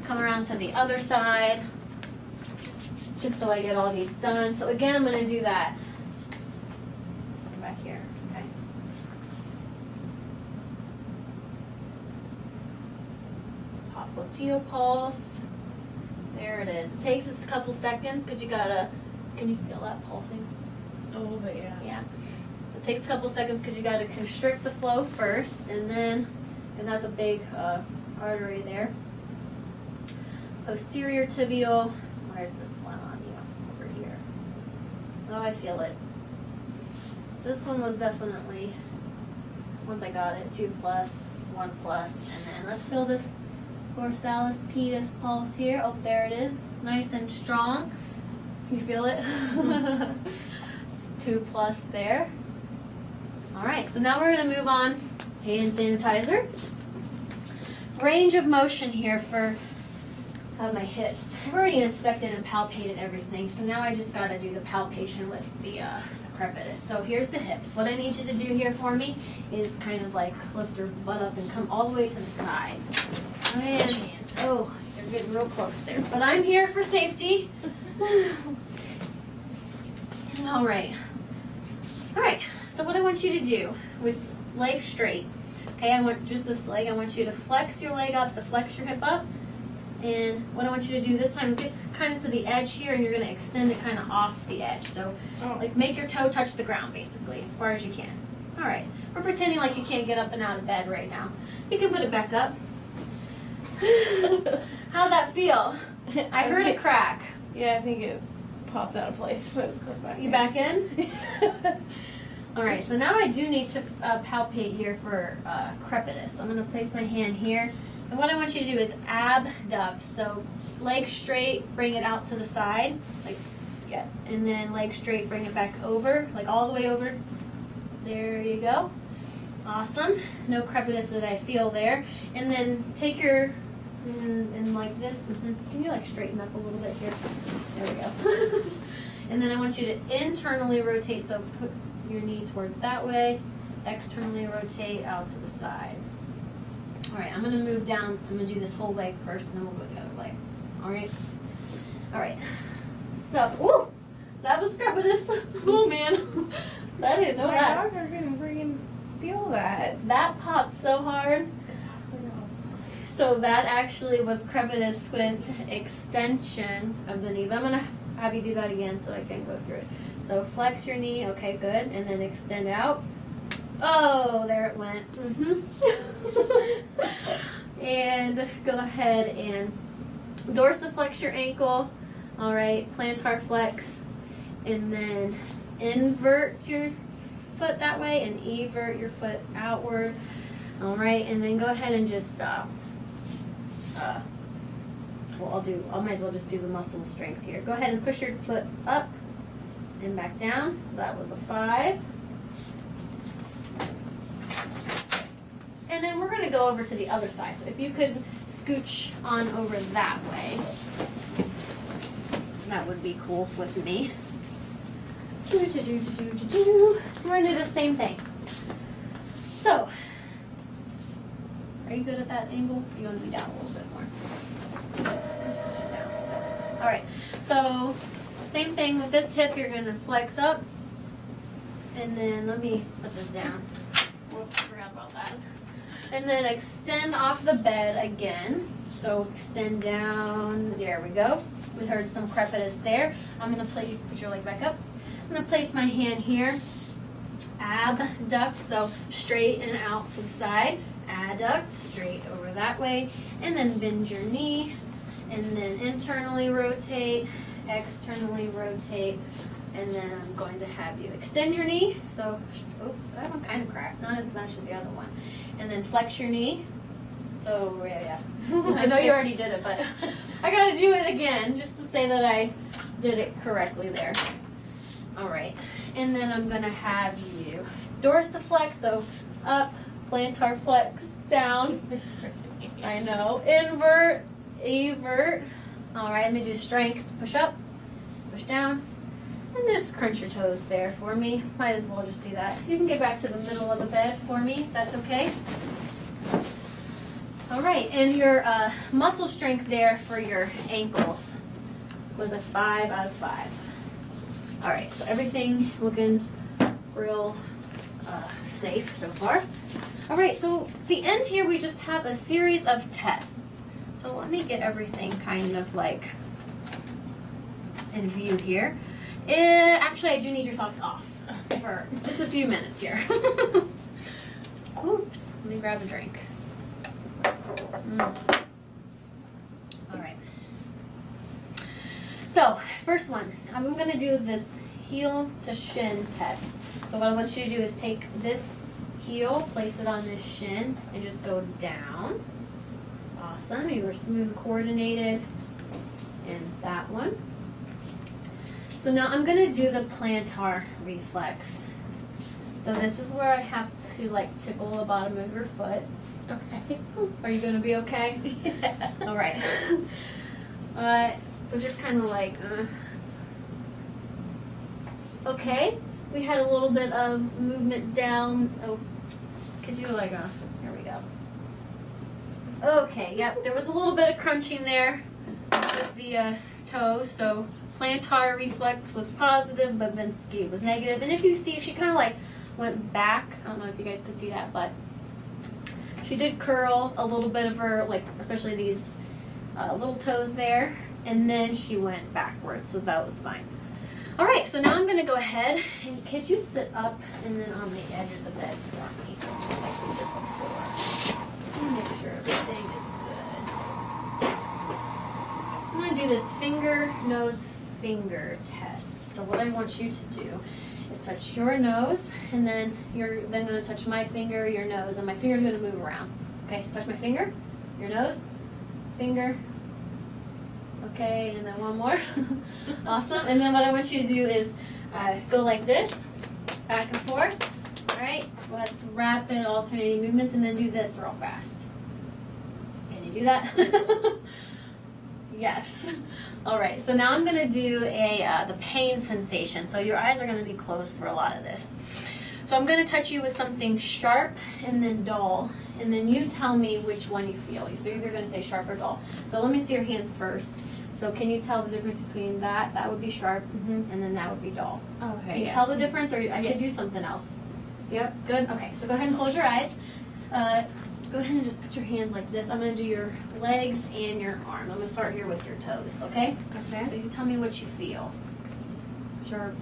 Come around to the other side. Just so I get all these done. So again, I'm going to do that. Let's come back here. Okay. Popliteal pulse. There it is. It takes us a couple seconds because you gotta. Can you feel that pulsing? A little bit, yeah. Yeah. It takes a couple seconds because you gotta constrict the flow first, and that's a big artery there. Posterior tibial. Where's this one on you? Over here. Oh, I feel it. This one was definitely, once I got it, 2+, 1+, and then let's feel this dorsalis pedis pulse here. Oh, there it is. Nice and strong. You feel it? 2+ there. All right, so now we're gonna move on. Hand sanitizer. range of motion here for my hips. I've already inspected and palpated everything, so now I just gotta do the palpation with the crepitus. So here's the hips. What I need you to do here for me is kind of like lift your butt up and come all the way to the side. And hands. Oh, you're getting real close there. But I'm here for safety. All right. All right, so what I want you to do with legs straight, okay, I want just this leg, I want you to flex your leg up, so flex your hip up. And what I want you to do this time, it gets kind of to the edge here, and you're going to extend it kind of off the edge. So, like, make your toe touch the ground, basically, as far as you can. All right. We're pretending like you can't get up and out of bed right now. You can put it back up. How'd that feel? I heard a crack. Yeah, I think it pops out of place, but it goes back. You back in? All right. So now I do need to palpate here for crepitus. So I'm going to place my hand here. And what I want you to do is abduct. So leg straight, bring it out to the side. Like, yeah. And then leg straight, bring it back over, like all the way over. There you go. Awesome. No crepitus that I feel there. And then take your, and like this. Can you like straighten up a little bit here? There we go. And then I want you to internally rotate. So put your knee towards that way. Externally rotate out to the side. All right, I'm going to move down. I'm going to do this whole leg first, and then we'll go the other leg. All right? All right. So, woo! That was crepitus. Oh, man. I didn't know My that. dogs are going to freaking feel that. That popped so hard. So that actually was crepitus with extension of the knee. But I'm going to have you do that again so I can go through it. So flex your knee. Okay, good. And then extend out. Oh, there it went. And go ahead and dorsiflex your ankle. All right, plantar flex. And then invert your foot that way and evert your foot outward. All right, and then go ahead and just, well, I might as well just do the muscle strength here. Go ahead and push your foot up and back down. So that was a 5. And then we're going to go over to the other side. So if you could scooch on over that way, that would be cool with me. We're going to do the same thing. So, are you good at that angle? You want to be down a little bit more. All right. So, same thing with this hip. You're going to flex up. And then let me put this down. Whoops, forgot about that. And then extend off the bed again. So extend down. There we go. We heard some crepitus there. I'm going to put your leg back up. I'm going to place my hand here. Abduct, so straight and out to the side. Adduct, straight over that way. And then bend your knee. And then internally rotate, externally rotate. And then I'm going to have you extend your knee. So, oh, that one kind of cracked. Not as much as the other one. And then flex your knee. So, yeah. I know you already did it, but I got to do it again just to say that I did it correctly there. All right. And then I'm going to have you dorsiflex. So, up, plantar flex, down. I know. Invert, evert. All right. Let me do strength. Push up, push down. And just crunch your toes there for me. Might as well just do that. You can get back to the middle of the bed for me, if that's okay. All right, and your muscle strength there for your ankles was a 5 out of 5. All right, so everything looking real safe so far. All right, so the end here, we just have a series of tests. So let me get everything kind of like in view here. Actually, I do need your socks off for just a few minutes here. Oops, let me grab a drink. All right. So, first one, I'm going to do this heel to shin test. So what I want you to do is take this heel, place it on this shin, and just go down. Awesome, you were smooth coordinated. And that one. So now I'm going to do the plantar reflex. So this is where I have to like tickle the bottom of your foot. Okay. Are you gonna be okay? Yeah. All right. So just kind of like, okay. We had a little bit of movement down. Oh, could you like, here we go. Okay, yep, there was a little bit of crunching there with the toes, so plantar reflex was positive, but Vinsky was negative. And if you see, she kind of like went back. I don't know if you guys could see that, but she did curl a little bit of her, like especially these little toes there, and then she went backwards, so that was fine. All right, so now I'm gonna go ahead and could you sit up and then on the edge of the bed for me, just like we did before. Let me make sure everything is good. I'm gonna do this finger, nose, finger test. So what I want you to do is touch your nose, and then you're then gonna touch my finger, your nose, and my finger's gonna move around. Okay, so touch my finger, your nose, finger. Okay, and then one more. Awesome. And then what I want you to do is go like this, back and forth. All right, let's rapid alternating movements, and then do this real fast. Can you do that? Yes. All right, so now I'm gonna do the pain sensation. So your eyes are gonna be closed for a lot of this. So I'm gonna touch you with something sharp and then dull, and then you tell me which one you feel. So you're either gonna say sharp or dull. So let me see your hand first. So can you tell the difference between that? That would be sharp, and then that would be dull. Okay. Can you tell the difference, or I could do something else? Yep, good. Okay, so go ahead and close your eyes. Go ahead and just put your hands like this. I'm gonna do your legs and your arm. I'm gonna start here with your toes, okay? Okay. So you tell me what you feel. Sharp,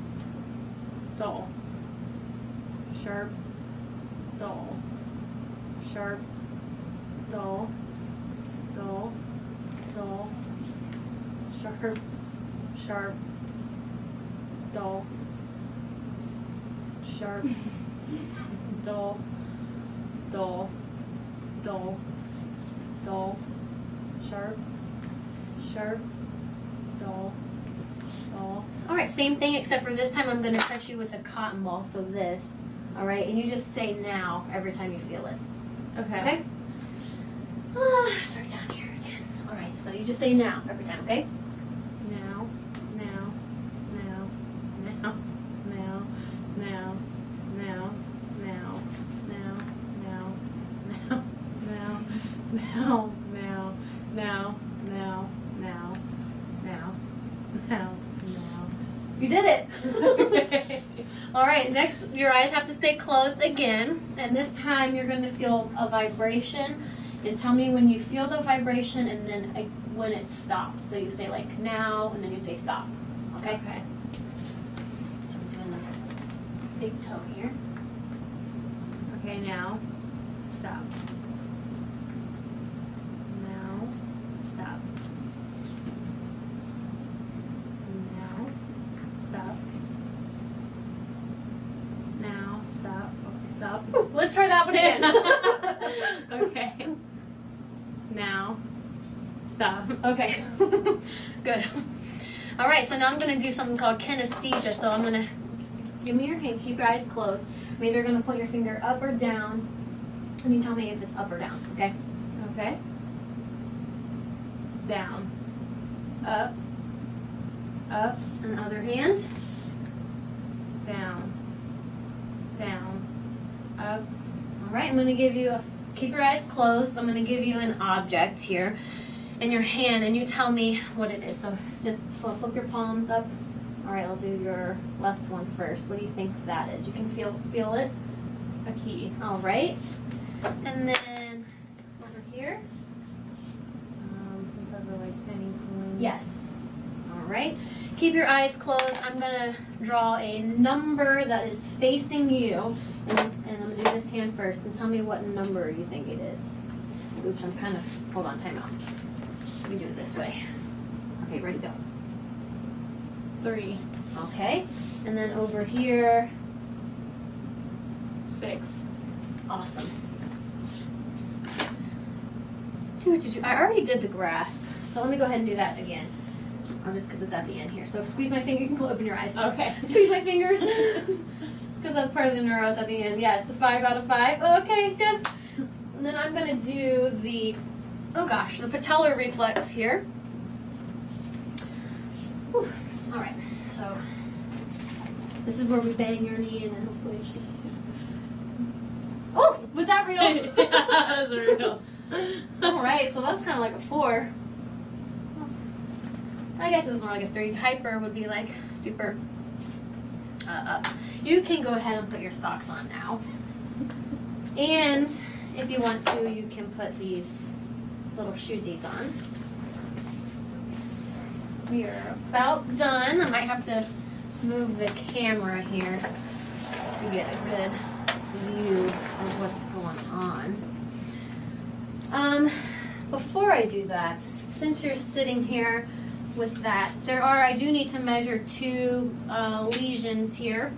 dull. Sharp, dull. Sharp, dull. Dull, dull. Sharp, sharp, dull. Sharp, dull, dull, dull, dull. Sharp, sharp, dull, dull. All right, same thing, except for this time I'm gonna touch you with a cotton ball, so this. All right, and you just say now every time you feel it. Okay. Okay? Start down here again. All right, so you just say now every time, okay? Now, now, now, now, now, now, now, now, now, now, now, now, now, now, now, now, now, now, now. You did it. Okay. All right, next, your eyes have to stay closed again, and this time you're going to feel a vibration, and tell me when you feel the vibration and then when it stops. So you say like now, and then you say stop. Okay? Okay. So I'm doing a big toe here. Okay, now, stop. Now, stop. Now, stop. Now, stop. Okay, stop. Let's try that one again. Okay. Now, stop. Okay. Good. All right, so now I'm going to do something called kinesthesia. So I'm going to, give me your hand, keep your eyes closed. I'm either going to point your finger up or down, and you tell me if it's up or down, okay? Okay. Down. Up. Up. And the other hand. Down. Down. Up. All right, I'm going to give you keep your eyes closed. I'm going to give you an object here in your hand, and you tell me what it is. So just flip your palms up. All right, I'll do your left one first. What do you think that is? You can feel it? A key. All right. And then over here. Some type of like penny coin. Yes. All right. Keep your eyes closed. I'm going to draw a number that is facing you. And I'm going to do this hand first. And tell me what number you think it is. Oops, I'm kind of, hold on, time out. Let me do it this way. Okay, ready, go. 3. Okay. And then over here. 6. Awesome. I already did the graph. So let me go ahead and do that again. Just because it's at the end here. So squeeze my finger. You can open your eyes. Okay. Squeeze my fingers. Because that's part of the neuros at the end. Yes, 5 out of 5. Okay, yes. And then I'm going to do the, oh gosh, the patellar reflex here. Whew. All right, so this is where we bang your knee and then hopefully it changes. Oh, was that real? Yeah, that was real. All right, so that's kind of like a 4. I guess it was more like a 3. Hyper would be like super up. You can go ahead and put your socks on now. And if you want to, you can put these little shoesies on. We are about done. I might have to move the camera here to get a good view of what's going on. Before I do that, since you're sitting here with that, I do need to measure 2 lesions here.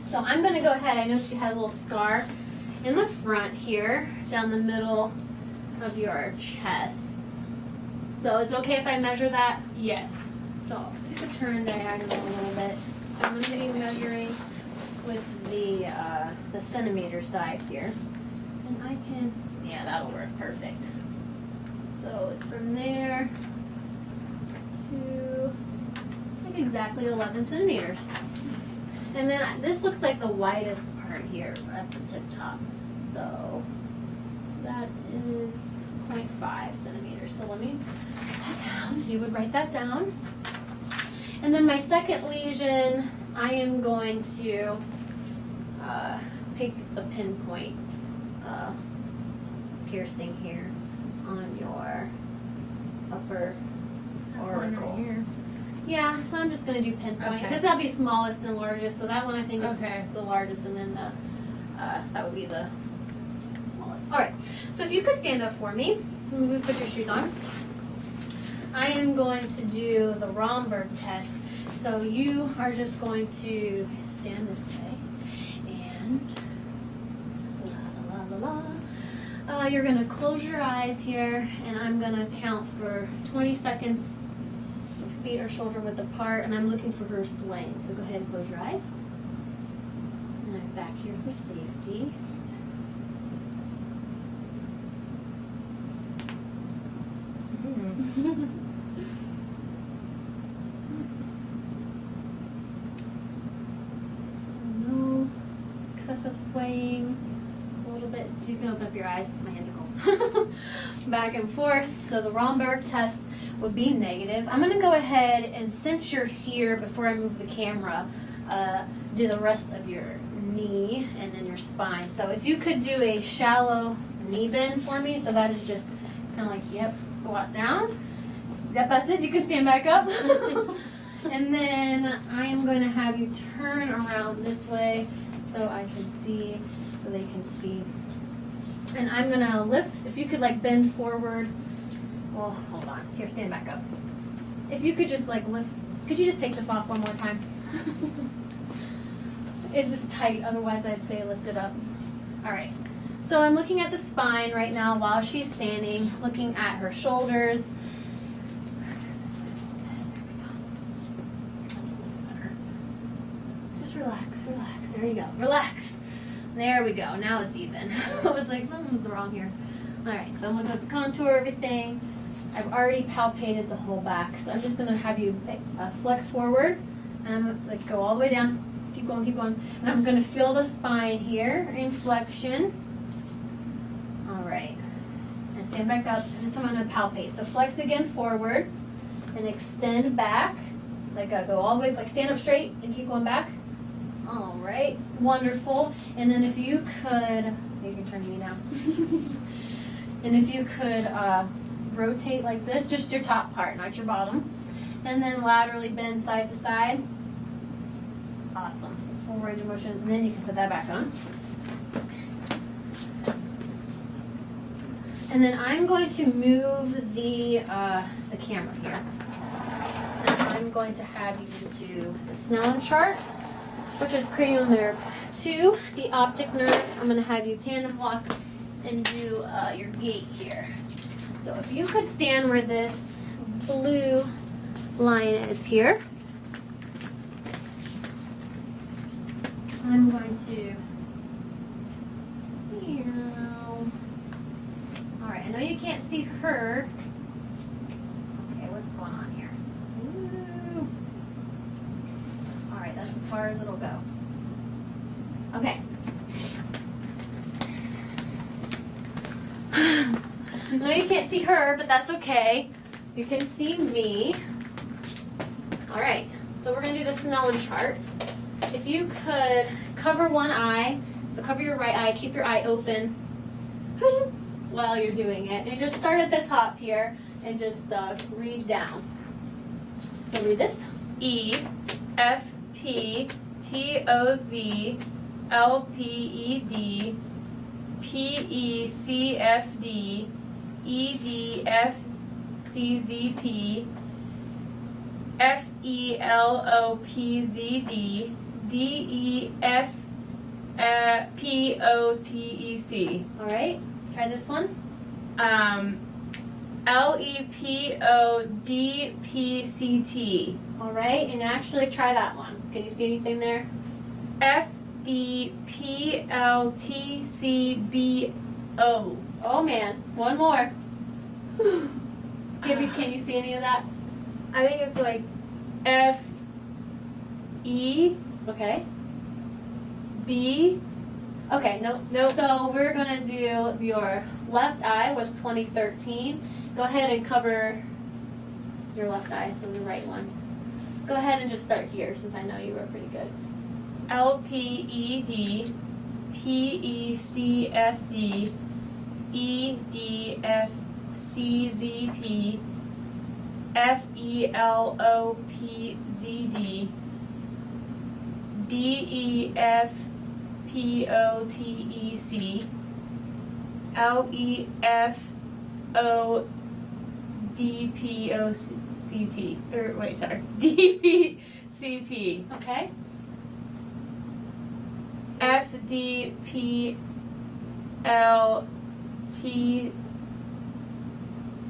So I'm going to go ahead. I know she had a little scar in the front here, down the middle of your chest. So is it okay if I measure that? Yes. So if you could turn diagonal a little bit. So I'm going to be measuring with the centimeter side here. And I can, yeah, that'll work perfect. So it's from there to, it's like exactly 11 centimeters. And then this looks like the widest part here at the tip top. So that is 0.5 centimeters. So let me write that down. You would write that down. And then my second lesion, I am going to pick the pinpoint piercing here on your upper auricle. Here. Yeah, so I'm just going to do pinpoint. Okay. Because that'll be smallest and largest. So that one I think is Okay. the largest, and then that would be the smallest. All right. So if you could stand up for me, we put your shoes on. I am going to do the Romberg test. So you are just going to stand this way, and la la la la la. You're going to close your eyes here, and I'm going to count for 20 seconds. Feet are shoulder width apart, and I'm looking for her swaying. So go ahead and close your eyes. And I'm back here for safety. So no excessive swaying. A little bit. You can open up your eyes. My hands are cold. Back and forth. So the Romberg test would be negative. I'm going to go ahead and, since you're here, before I move the camera, do the rest of your knee and then your spine. So if you could do a shallow knee bend for me, so that is just kind of like, yep, squat down. Yep, that's it. You can stand back up. And then I am going to have you turn around this way so I can see, so they can see. And I'm going to lift. If you could like bend forward. Well, hold on. Here, stand back up. If you could just like lift, could you just take this off one more time? Is this tight? Otherwise I'd say lift it up. All right. So I'm looking at the spine right now while she's standing, looking at her shoulders. That's a little better. Just relax, relax. There you go. Relax. There we go. Now it's even. I was like, something's wrong here. All right. So I'm looking at the contour, everything. I've already palpated the whole back, so I'm just going to have you flex forward, and I'm going to go all the way down. Keep going, keep going. And I'm going to feel the spine here, inflection. All right. And stand back up, and this I'm going to palpate. So flex again forward, and extend back. Like go all the way, like stand up straight, and keep going back. All right. Wonderful. And then if you could, you can turn to me now. And if you could rotate like this, just your top part, not your bottom. And then laterally bend side to side. Awesome. Full range of motion. And then you can put that back on. And then I'm going to move the camera here. And I'm going to have you do the Snellen chart, which is cranial nerve 2, the optic nerve. I'm going to have you tandem walk and do your gait here. So if you could stand where this blue line is here. I'm going to. All right, I know you can't see her. Okay, what's going on here? Ooh. All right, that's as far as it'll go. Okay. I know you can't see her, but that's okay. You can see me. All right, so we're gonna do the Snellen chart. If you could cover one eye, so cover your right eye, keep your eye open while you're doing it. And just start at the top here and just read down. So read this. E, F, P, T, O, Z, L, P, E, D, P, E, C, F, D, E, D, F, C, Z, P, F, E, L, O, P, Z, D, D, E, F, P, O, T, E, C. All right, try this one. L, E, P, O, D, P, C, T. All right, and actually try that one. Can you see anything there? F, D, P, L, T, C, B, O. Oh man, one more. Can you see any of that? I think it's like F, E, Okay. B. Okay, nope. Nope. So we're gonna do your left eye was 2013. Go ahead and cover your left eye, so the right one. Go ahead and just start here since I know you were pretty good. L, P, E, D, P, E, C, F, D, E, D, F, C, Z, P, F, E, L, O, P, Z, D, D, E, F, P, O, T, E, C, L, E, F, O, D, P, O, C, T. Or, wait, sorry. D, P, C, T. Okay. F, D, P, L, T,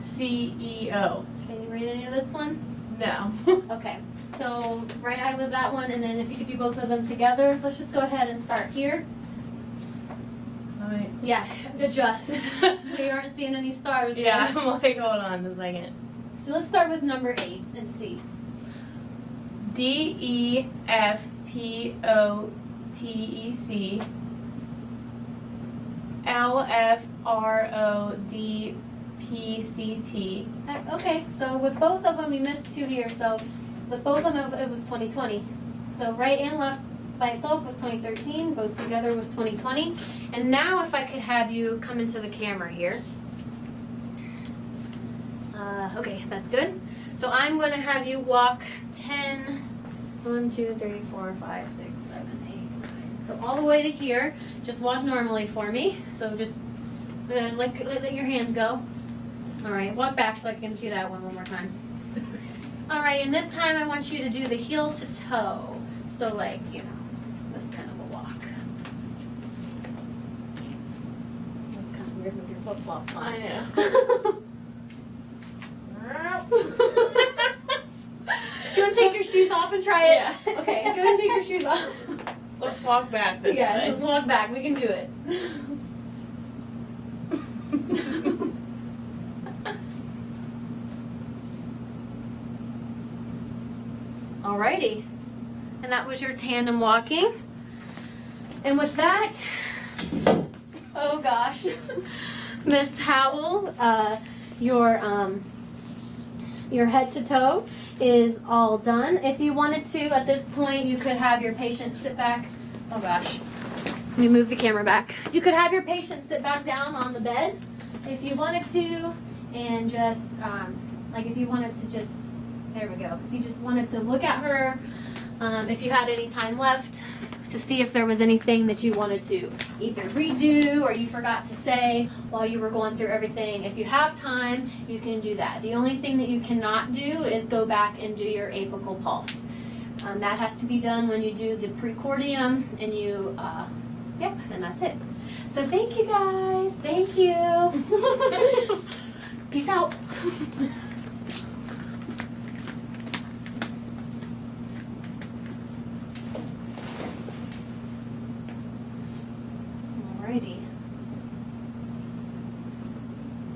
C, E, O. Can you read any of this one? No. Okay. So right eye was that one, and then if you could do both of them together, let's just go ahead and start here. Alright. Yeah, adjust. So you aren't seeing any stars there. Yeah, I'm like, hold on a second. So let's start with number 8 and see. D, E, F, P, O, T, E, C, L, F, R, O, D, P, C, T. Okay, so with both of them, you missed 2 here. So with both of them, it was 2020. So right and left by itself was 2013. Both together was 2020. And now if I could have you come into the camera here. Okay, that's good. So I'm going to have you walk 10, 1, 2, 3, 4, 5, 6, 7, 8, 9. So all the way to here. Just walk normally for me. So just let your hands go. All right, walk back so I can do that one more time. All right, and this time I want you to do the heel to toe. So like, you know, this kind of a walk. That's kind of weird with your flip-flops on. I know. Do you want to take your shoes off and try it? Yeah. Okay, go and take your shoes off. Let's walk back this Yeah, way. let's walk back. We can do it. Alrighty. And that was your tandem walking. And with that, oh gosh, Miss Howell, your head to toe is all done. If you wanted to, at this point, you could have your patient sit back. Oh gosh, let me move the camera back. You could have your patient sit back down on the bed if you wanted to, and just, like if you wanted to just, there we go. If you just wanted to look at her, if you had any time left to see if there was anything that you wanted to either redo or you forgot to say while you were going through everything. If you have time, you can do that. The only thing that you cannot do is go back and do your apical pulse. That has to be done when you do the precordium and you, yep, and that's it. So thank you guys. Thank you. Peace out.